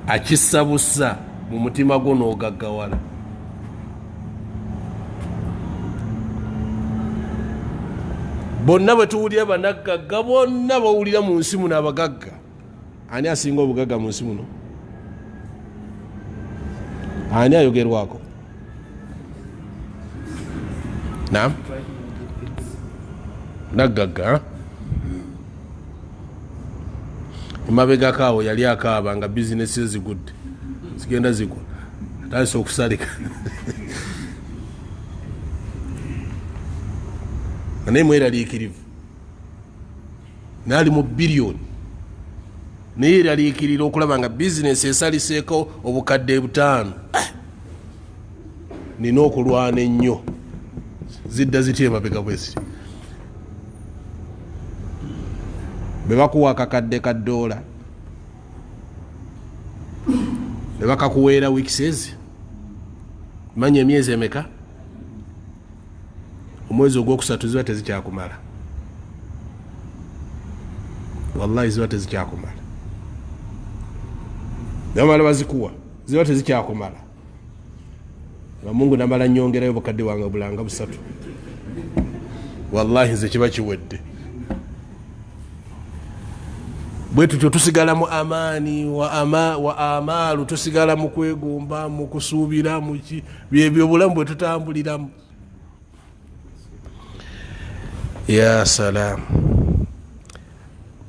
S1: akisabusa mu mutima gwo n'ogaggawala. bonna bwe tuwulira banaggagga bonna bawulira mu nsi muno abagagga. ani asinga obugagga mu nsi muno? ani ayogerwako? naam naggagga. emabegako awo yali akaaba nga bizinesi ezigudde zigenda zigwa atandise okusalika naye mweraliikirivu naali mu biliyoni naye eraliikirira okulaba nga bizinesi esaliseeko obukadde 5 nina okulwana ennyo zidda zitya emabega bwe ziri. Bwe bakuwa akakadde ka $, ne bakakuweera weekses, manya emyezi emeka? Omwezi ogwokusatu ziba tezikyakumala, wallahi ziba tezikyakumala. Bamala bazikuwa ziba tezikyakumala. Bamungu namala nyongerayo bukadde wange bulanga busatu, wallahi nze kiba kiwedde. Bwe tutyo tusigala mu amaani wa amaalu, tusigala mu kwegomba, mu kusuubira, byebyo bulamu bwe tutambuliramu. Ya salam.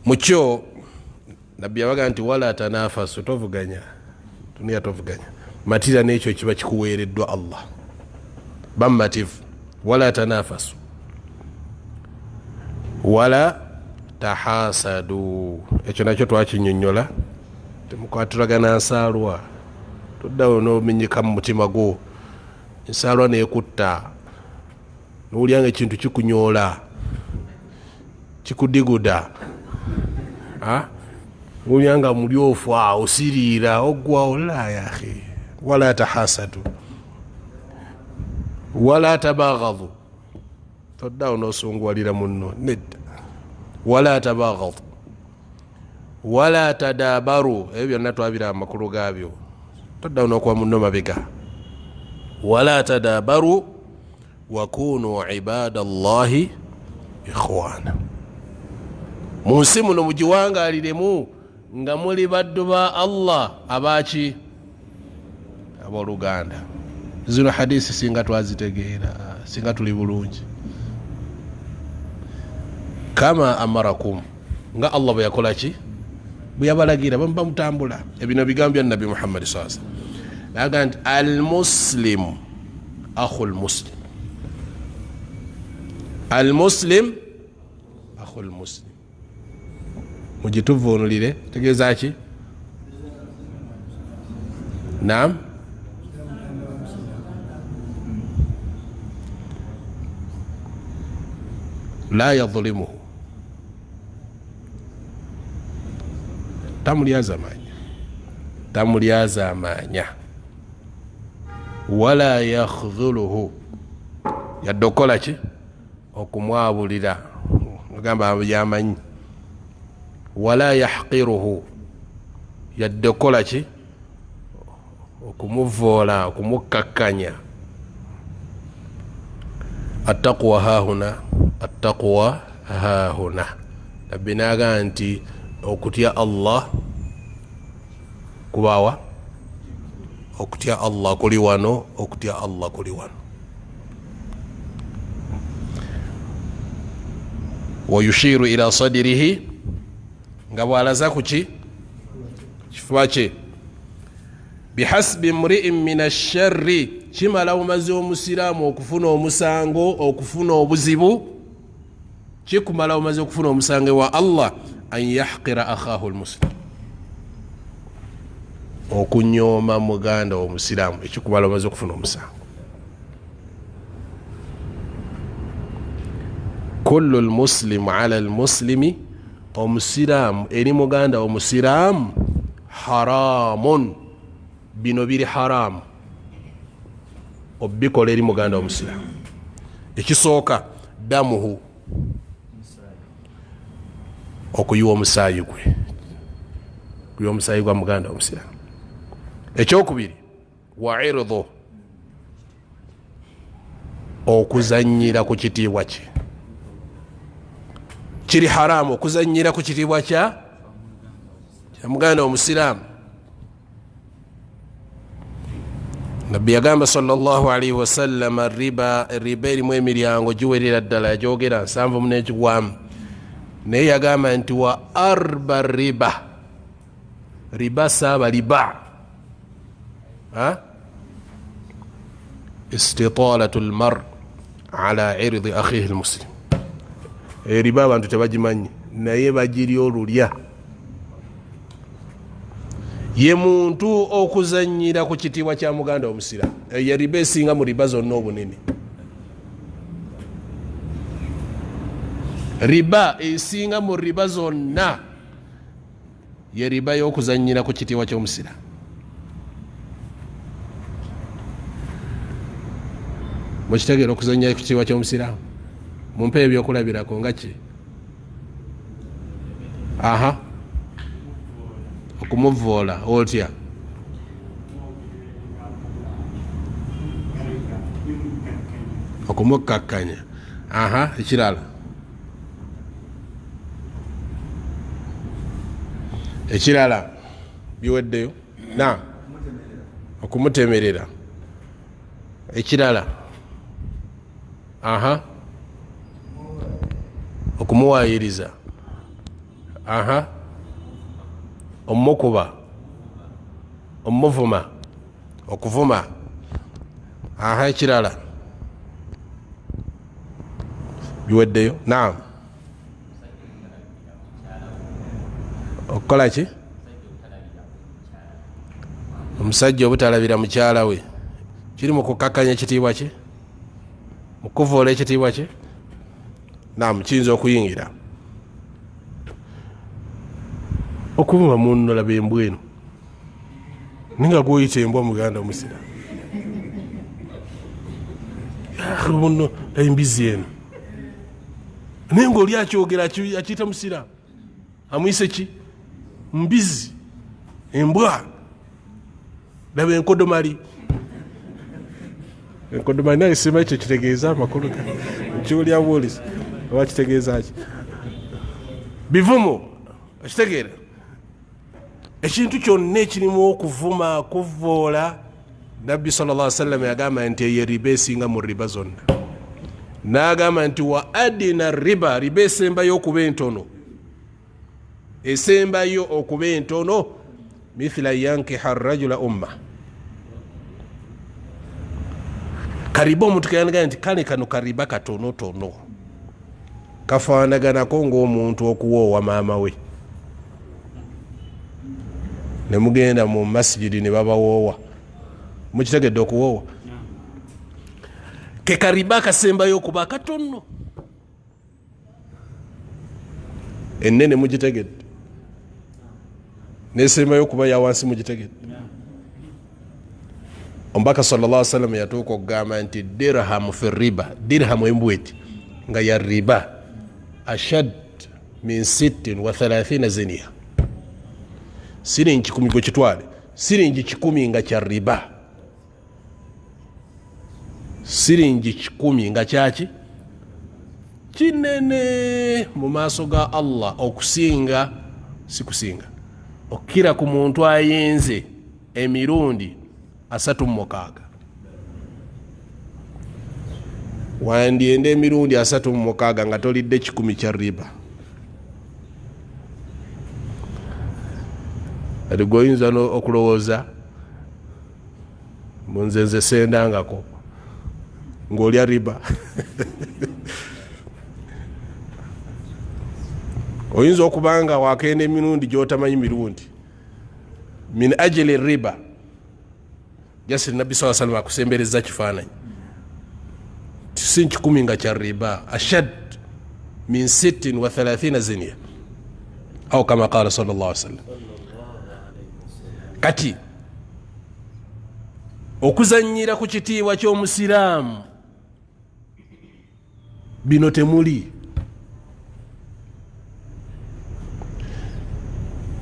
S1: Mukyo nabbi yabaga nti wala tanafasu, tovuganya, dunia tovuganya. Matira n'ekyo kiba kikuweereddwa Allah, bammativu. Wala tanafasu wala tahasadu, ekyo nakyo twakinyonnyola. Temukwatiragana nsaalwa, toddawo n'omenyeka mu mutima gwo, ensaalwa neekutta, n'olyanga ekintu kikunyoola, kikudiguda, n'olyanga mulyofu osiriira, oggwawo. La ya akhi, wala tahasadu wala tabaghadu, toddawo n'osunguwalira munno, nedda. Wala tabaghadu wala tadabaru, ebyo byonna twabira amakulu gaabyo, toddawo n'okuba munno mabega. Wala tadabaru wakunu ibadallahi ikhwana, mu nsi muno mugiwangaliremu nga muli baddu ba Allah abaki, abooluganda. Zino hadisi singa twazitegeera, singa tuli bulungi. Kama amarakum, nga Allah bwe yakola ki, bwe yabalagira, bamutambula. Ebino bigambya Nabi Muhammad sallallahu alaihi wasallam, laga nti al-muslim akhul muslim, al-muslim akhul muslim. Mugituvuunulire, tegeeza ki? Naam, la yadhlimuhu, tamulyaza amanya, wala yakhdhuluhu, yadde okola ki? Okumwabulira, ogamba yamanyi. Wala yahqiruhu, yadde okola ki? Okumuvoola, okumukakkanya. Attaqwa hahuna, attaqwa hahuna. Nabbi n'agamba nti okutya Allah kubawa, okutya Allah kuli wano, okutya Allah kuli wano. Wa yushiru ila sadrihi, nga bwalaza kuki? Kifuba kye. Bihasbi mri'in min ash-sharri, kimala omumaze omusiraamu okufuna omusango, okufuna obuzibu, kikumala omumaze okufuna omusango wa Allah, an yahqira akhahu al-muslim, okunyooma muganda omusiraamu, ekikumala omumaze okufuna omusango. Kullu al-muslimu ala al-muslimi, omusiraamu eri muganda omusiraamu haramun, bino biri haramu obikola eri muganda omusiraamu. Ekisooka damuhu, okuyiwa omusaayi gwe, kuyiwa omusaayi gwa muganda omusiraamu. Ekyokubiri wa irdhu, okuzanyira ku kitiibwa kye. Kiri haramu okuzanyira ku kitiibwa kya muganda omusiraamu. Nabbi yagamba sallallahu alaihi wasallam, riba erimu emiryango giwerera ddala, yajogera 7 n'ekigwamu, naye yagamba nti wa arba riba, riba saaba riba, istitalatu lmar ala irdi akhihi lmuslim. Riba abantu tebagimanyi, naye bagirya olulya. ye muntu okuzanyira ku kitiibwa kya muganda omusira ye riba esinga mu riba zonna obunene. Riba esinga mu riba zonna ye riba y'okuzanyira ku kitiibwa ky'omusira. Mukitegeera okuzanyira ku kitiibwa ky'omusira? Mumpe ebyokulabirako nga ki? Aha, okumuvoola otya? Okumukakkanya. Aha, ekirala? Ekirala biweddeyo? Na okumutemerera. Ekirala? Aha, okumuwaayiriza. Aha, omukuba, omuvuma, okuvuma. Aha, ekirala biweddeyo? Naam. Okukola ki? Omusajja obutalabira mukyala we kiri mu kukakkanya ekitiibwa kye, mu kuvoola ekitiibwa kye? Naam, kiyinza okuyingira. Okuvuma munno laba embwa eno ninga gw'oyita embwa muganda omusira. Munno embizi eno naye ngaoli akyogera akiyita musira amuyise ki? Mbizi, embwa. Laba enkodomali. Enkodomali naye simanyi ekyo kitegeeza amakulu nkiwulya buulisi oba kitegeeza ki? Bivumo, okitegeera? Ekintu kyonna ekirimu okuvuma, kuvoola, Nabbi sallallahu alaihi wasallam yagamba nti ye riba esinga mu riba zonna. N'agamba nti wa adina riba, riba esembayo okuba entono, esembayo okuba entono, mithla yankiha rajula umma. Kariba omuntu kayanagana nti kale kano kariba katonotono kafaanaganako ng'omuntu okuwoowa maama we. Ne mugenda mu masjidi ne babawoowa. Mukitegedde okuwoowa? Ke kariba kasembayo okuba katono. Ennene mugitegedde? Nesembayo okuba yawansi mugitegedde? Omubaka sallallahu alaihi wasallam yatuuka okugamba nti dirham fi riba, dirham embweti nga ya riba ashad min 36 ziniya. Siringi 10 gwe kitwale, siringi 10 nga kya riba. Siringi 10 nga kyaki? Kinene mu maaso ga Allah okusinga, si kusinga, okira ku muntu ayenze emirundi 36. Wandyende emirundi 36 nga tolidde 10 kya riba. Ati goyinza okulowooza munzenze sendangako ng'olya riba. Oyinza okubanga wakenda emirundi gy'otamanyi mirundi min ajili riba. Jasiri Nabbi sallallahu alaihi wasallam akusembereza kifaananyi si 10 nga kya riba ashad min 36 ziniya au kama qala sallallahu alaihi wasallam. Kati okuzanyira ku kitiibwa ky'omusiraamu bino temuli.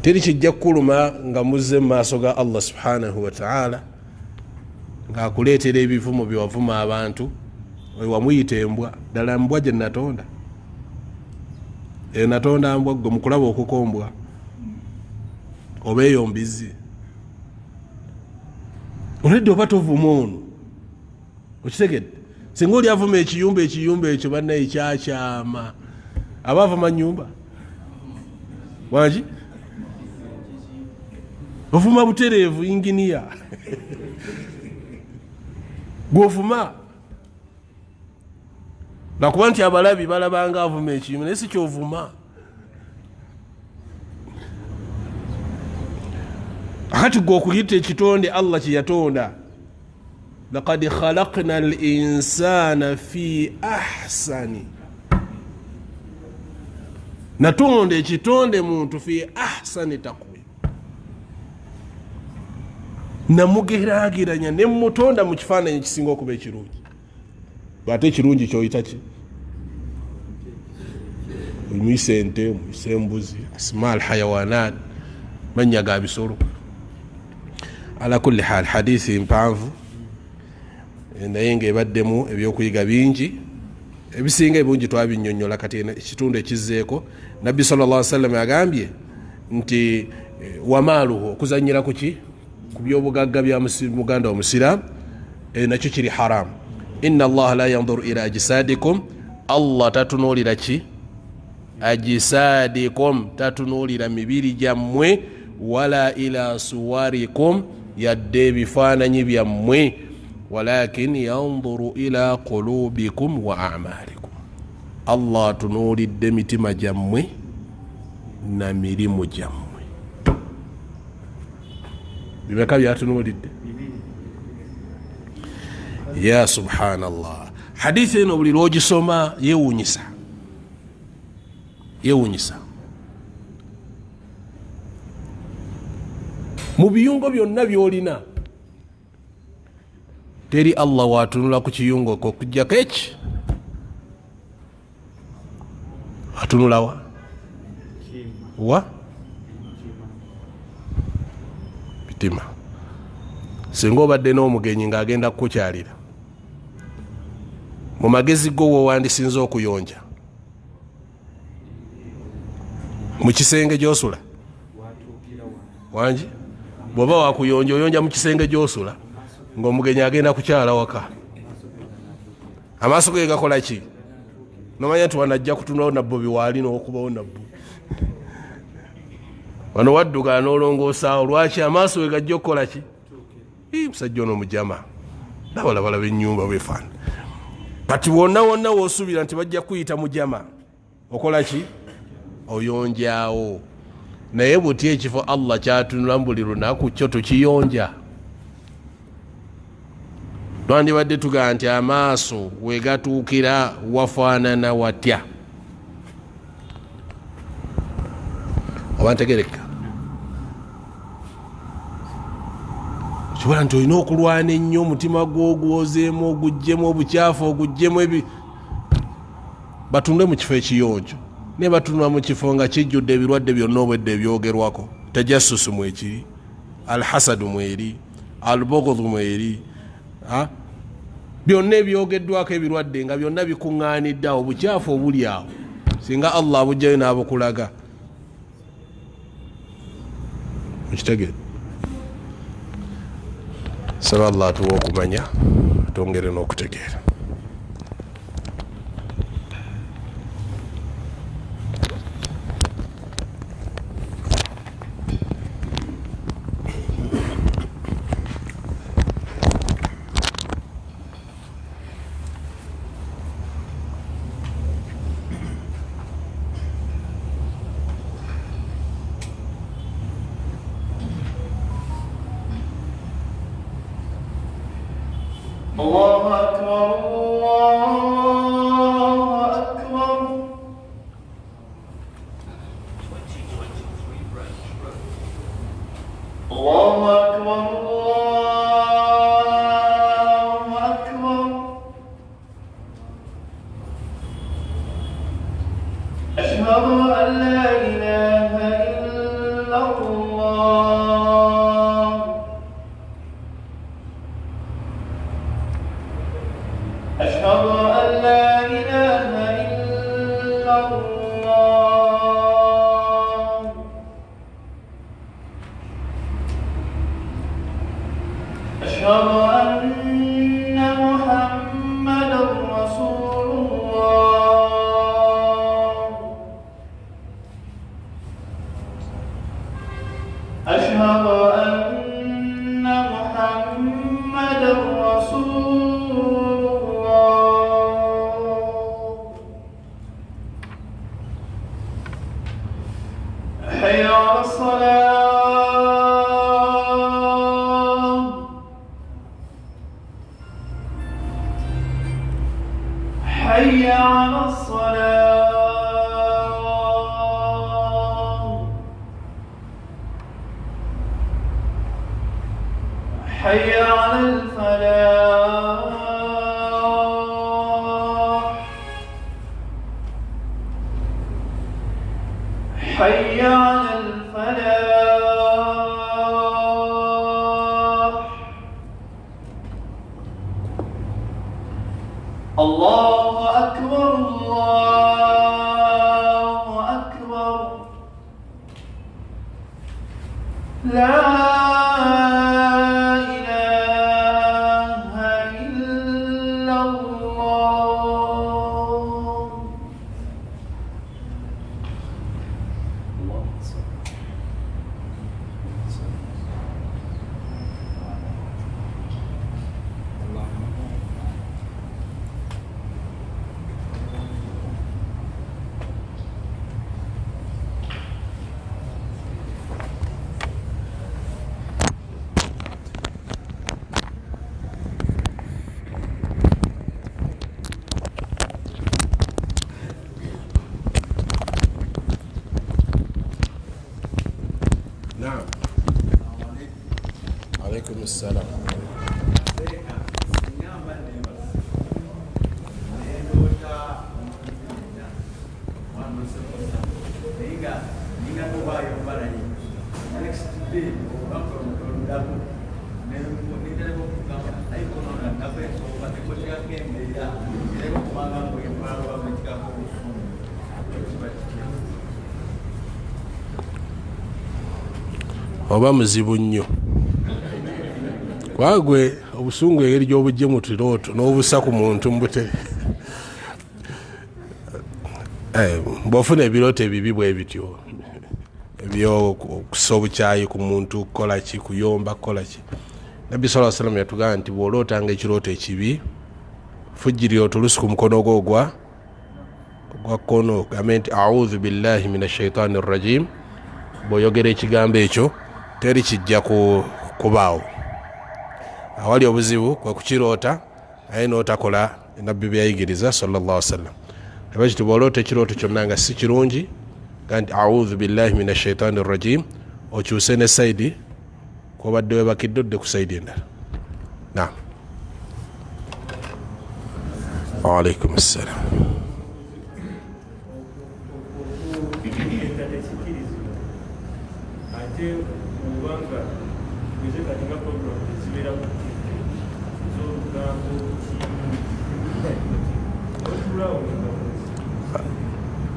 S1: Teri kijja kuluma nga muzze mu maaso ga Allah subhanahu wa ta'ala ng'akuleetera ebivumo byewavuma abantu wamuyita embwa. Ddala mbwa gye natonda, natonda mbwa gwe mukulaba okukombwa oba eyo mbizi. Oledde oba tovuma ono, okitegedde? Singa oli avuma ekiyumba ekyo bannaye kyakyama. Aba avuma nnyumba wangi ovuma butereevu inginiya gwovuma nakuba nti abalabi balabanga avuma ekiyumba naye si kyovuma. kakati gwe okuyita ekitonde Allah kye yatonda. Laqad khalaqna al-insana fi ahsani, natonda ekitonde muntu fi ahsani taqwim, namugeraageranya ne mutonda mu kifaananyi kisinga okuba ekirungi. Ate ekirungi kyoyita ki? Omuyise ente, omuyise embuzi, asma al hayawanat, mannya ga bisolo. Ala kulli hal, hadithi mpanvu naye ng'ebaddemu ebyokuyiga bingi, ebisinga ebungi twabinnyonnyola. Kati ekitundu ekizzeeko, Nabbi sallallahu alaihi wasallam agambye nti wamaaluhu, okuzannyira ku ki? Ku byobugagga bya muganda omusiraamu, nakyo kiri haramu. Inna allaha la yanzuru ila ajsadikum, Allah tatunuulira ki? Ajsadikum, tatunuulira mibiri gyammwe, wala ila suwarikum, yadde ebifaananyi byammwe, walakin yanzuru ila qulubikum wa a'malikum, Allah atunuulidde mitima gyammwe na mirimu gyammwe. Bimeka byatunuulidde? Ya subhanallah. Hadithi eno buli lwogisoma yeewuunyisa, yeewuunyisa. Mu biyungo byonna byolina teri Allah watunula ku kiyungo ko kujjako eki? Atunula wa bitima. Singa obadde n'omugenyi ng'agenda kukukyalira, mu magezi go wowandisinza okuyonja mu kisenge gy'osula wangi, bw'oba wakuyonja oyonja mu kisenge gy'osula ng'omugenyi agenda kukyala waka, amaaso ge gakola ki? Nomanya nti wanajja kutunawo nabbobi waali n'okubawo nabbo wano wadduka n'olongoosaawo. Lwaki? Amaaso ge gajja okukola ki? Musajja ono mujama, labalaba ennyumba bwefaana. Kati wonna wonna woosubira nti bajja kuyita mujama, okola ki? Oyonjaawo. Naye buti ekifo Allah kyatunula buli lunaku kyo tukiyonja. Twandibadde tugaa nti amaaso wegatuukira wafaanana watya? Oba ntegereka? Kibola nti olina okulwana ennyo, omutima gwo ogwozeemu, oguggyemu obukyafu, oguggyemu batunde mu kifo ekiyonjo. Ne batunula mu kifo nga kijjudde ebirwadde byonna obwedde ebyogerwako. Tajassusu mwekiri, alhasadu mweri, albughdu mweri, byonna ebyogeddwako ebirwadde nga byonna bikuŋŋaanidde awo, obukyafu obuli awo. Singa Allah abugjayo n'abukulaga, mukitegere. Saba Allah atuwa okumanya, atwongere n'okutegeera.
S2: الله أكبر الله أكبر. الله أكبر الله أكبر. أشهد أن لا إله إلا الله. أشهد أن لا إله إلا الله. أشهد أن محمدا رسول الله. أشهد أن محمدا رسول الله. حي على الصلاة حي على الفلاح حي على الفلاح الله أكبر الله أكبر لا إله إلا الله
S1: نعم عليكم السلام oba muzibu nnyo kwagwe obusungu engeri gy'obujje mu kirooto n'obusa ku muntu mbute bw'ofuna ebirooto ebibi bwe bityo ebyokussa obukyayi ku muntu kukola ki kuyomba kukola ki nabbi sallallahu alayhi wa sallam yatugamba nti bw'olootanga ekirooto ekibi fujjirira otulusi ku mukono gwo ogwa kkono gambe nti audhu billahi min ashaitani rrajim bw'oyogera ekigambo ekyo teri kijja kubaawo awali obuzibu kwe kukiroota naye n'otakola nabbi byayigiriza sallallahu alaihi wasallam aba kiti bw'oloota ekirooto kyonna nga si kirungi kandi audhu billahi min ashaitani rrajim okyuse ne saidi kwobadde webakidde odde ku saidi endala naam waalaikum assalam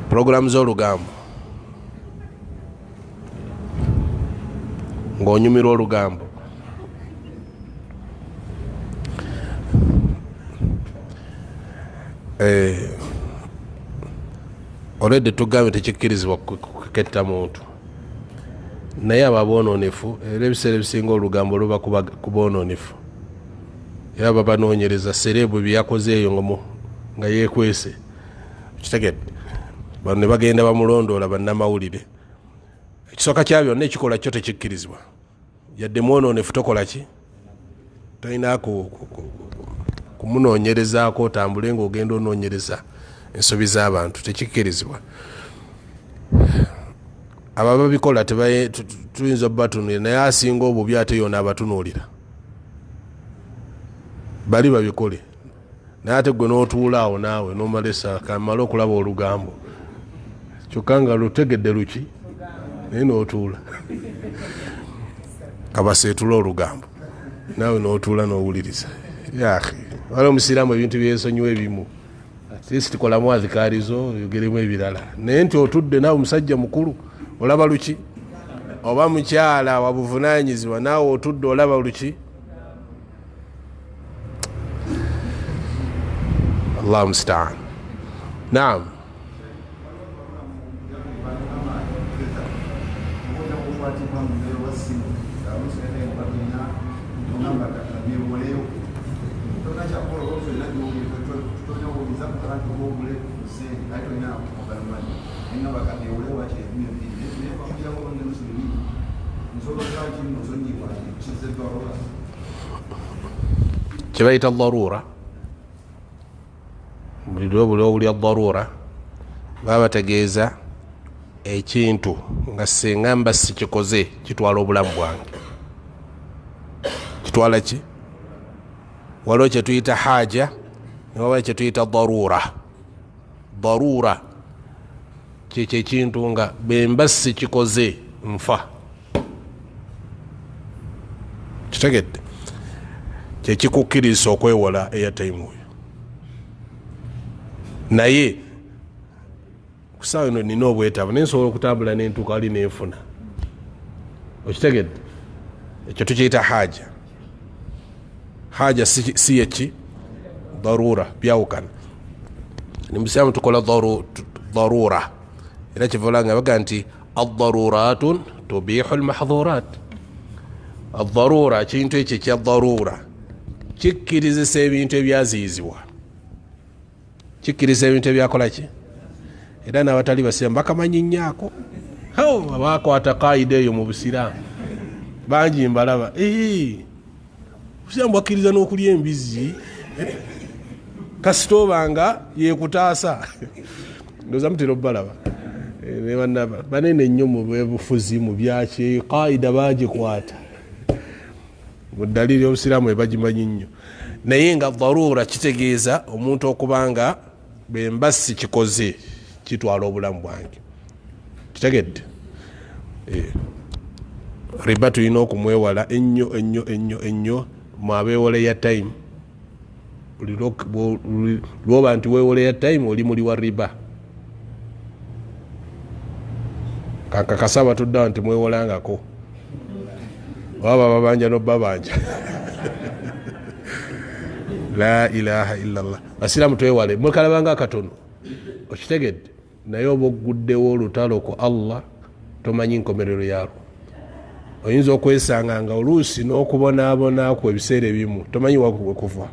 S1: programu z'olugambo ng'onyumirwa olugambo olwedde tugambe tekikkirizibwa kuketta muntu naye aba boononefu era ebiseera ebisinga olugambo luba ku boononefu era babanoonyereza serebu byeyakozeeyo nga yeekwese kitegedde bano ne bagenda bamulondoola bannamawulire ekisooka kya byonna ekikola kyo tekikkirizibwa yadde mwononefu tokola ki tolina kumunoonyerezaako otambule ng'ogenda onoonyereza ensobi z'abantu tekikkirizibwa abo ababikola tuyinza obubatunuulira naye asinga obubi ate yona abatunuulira bali babikole naye ate gwe n'otuulaawo naawe n'omala esaaka amala okulaba olugambo kyokka nga lutegedde luki naye n'otuula kabaseetula olugambo naawe n'otuula n'owuliriza yaahi wali omusiraamu ebintu byensonyiwa ebimu atleast kolamu azikaalizo oyogeremu ebirala naye nti otudde naawe omusajja mukulu olaba luki oba mukyala wabuvunaanyizibwa naawe otudde olaba luki allahu mustaan naam kyebayita darura muliro buli owulya darura baba bategeeza ekintu nga singa mba sikikoze kitwala obulamu bwange. Kitwala ki? Waliwo kyetuyita haja newabayo kyetuyita darura. Darura kyekyo ekintu nga bemba sikikoze nfa. Kitegedde? Kyekikukkiriza okwewola airtime oyo. Naye kusaawa eno nina obwetaavu naye nsobola okutambula nentuuka ali nenfuna. Okitegedde? Ekyo tukiyita haja. Haja si yeki? Darura. Byawukana. Ni musiramu tukola darura. Era kivola nga baga nti ad-daruratun tubihu al-mahdhurat. Ad-darura kintu ekyo kya darura kikkirizisa ebintu ebyaziyizibwa. Kikkiriza ebintu ebyakola ki? Era n'abatali basiramu bakamanyi nnyako. Abakwata kaida eyo mu busiraamu bangi mbalaba. Busiraamu bwakkiriza n'okulya embizi kasita obanga yekutaasa. Ndoza mutera obbalaba banene nnyo mu bwebufuzi mu byaki kaida bagikwata. Mu dalili y'obusiraamu ebagimanyi nnyo. Naye nga darura kitegeeza omuntu okubanga bemba sikikoze kitwala obulamu bwange. Kitegedde? Riba tulina okumwewala ennyo ennyo ennyo ennyo mu abeewola airtime. Lwoba nti weewola airtime oli muli wa riba. Kankakasa abatuddawo nti mwewolangako. Waba babanja n'obbabanja. La ilaha illallah. Basiraamu twewale mwekalabanga akatono. Okitegedde? Naye oba oguddewo olutalo ku Allah tomanyi nkomerero yaalwo. Oyinza okwesanga nga oluusi n'okubonaabonaku ebiseera ebimu tomanyi wakuva.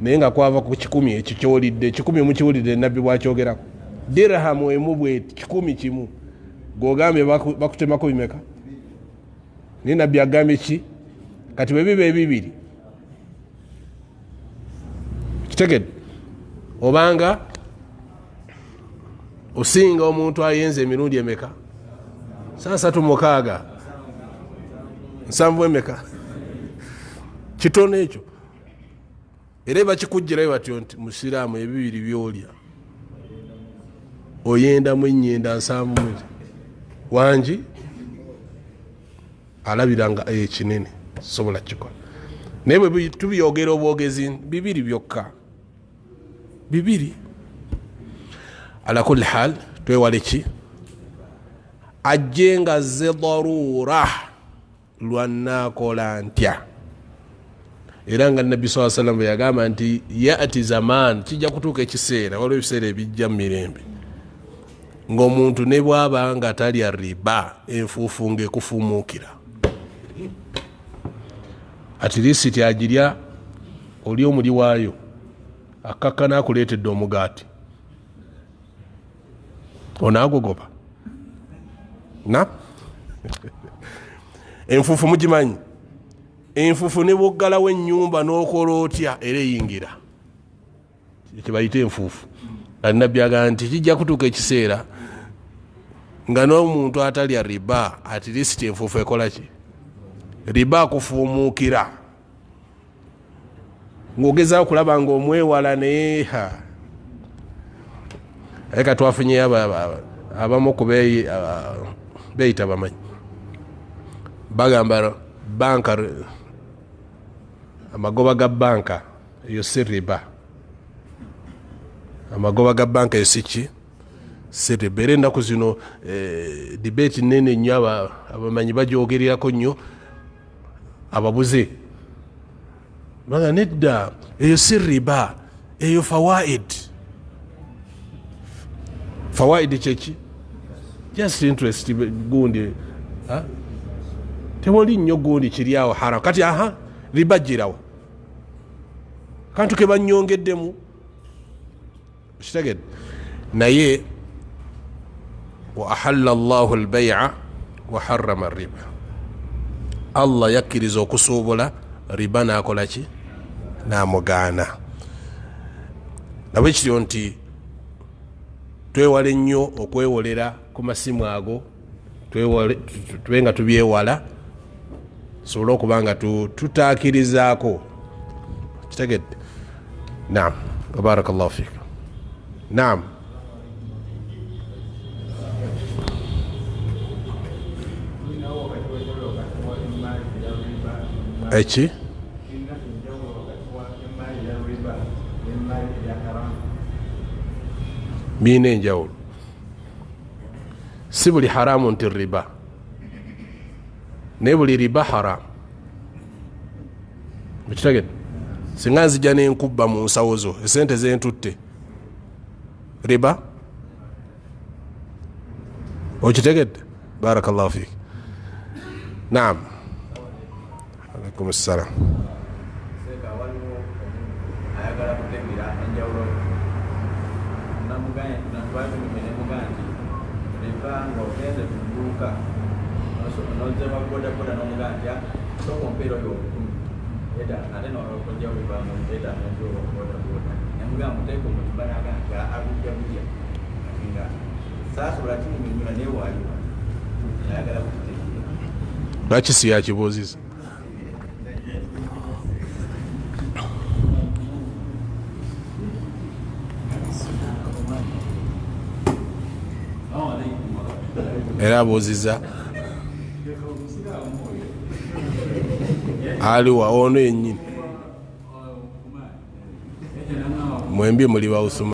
S1: Naye nga kwava ku 10 ekyo kyolidde 10 mukiwulidde nabbi bwakyogerako. Dirhamu emu bwe 10 kimu. Gogambye bakutemako bimeka? Naye nabbi agambye ki? Kati bwe biba ebibiri. Kitegedde? Obanga osinga omuntu ayenze emirundi emeka? 36. 7 emeka? Kitono ekyo. Era bakikugirayo batyo nti musiraamu ebibiri byolya oyendamu ennyenda 7 wangi alabiranga ekinene sobola kikola. Naye bwe tubyogera obwogezi bibiri byokka. Bibiri. Ala kulli hal twewale ki? Ajje nga ze darura lwannakola ntya. Era nga Nabbi sallallahu alayhi wa sallam yagamba nti yaati zaman kijja kutuuka ekiseera waliwo ebiseera ebijja mu mirembe ng'omuntu ne bw'aba nga talya riba enfuufu ng'ekufuumuukira. At least agirya oli omuli waayo akakkana akuleetedde omugaati onaagogoba na enfuufu mugimanyi? Enfuufu ne bwoggalawo ennyumba n'okola otya era eyingira. Kyebayita enfuufu. Nabbi agamba nti kijja kutuuka ekiseera nga n'omuntu atalya riba at least enfuufu ekola ki? Riba akufuumuukira. Ng'ogezaawo kulaba ng'omwewala naye aye katwafunyeyo abamu ku beeyita bamanyi. Bagamba banka amagoba ga banka eyo si riba. Amagoba ga banka eyo si ki? Si riba. Era ennaku zino debate nene nnyo abamanyi bagyogererako nnyo ababuze. Baga nedda eyo si riba eyo fawaid. Fawaid kyeki? Just interest gundi. Tewali nnyo gundi kiri awo haram. Kati riba girawo. Kantu ke bannyongeddemu. Kitegedde? Naye wa ahalla Allahu al-bay'a wa harrama ar-riba. Allah yakkiriza okusuubula riba n'akola ki? N'amugaana. nabwe kityo nti twewale nnyo okwewolera ku masimu ago, tube nga tubyewala tusobole okuba nga tutaakirizaako. Kitegedde? Naam, barakallahu fiik. Naam, eki biina enjawulo. Si buli haramu nti riba, naye buli riba haramu. Ekitegedde? Singa nzija nenkubba mu nsawo zo esente zentutte, riba? Okitegedde? Barakallahu fiik. Naam, alaikum assalam. Lwaki si yakibuuziza? Era abuuziza aliwa ono yennyini, mwembi muli ba Usman.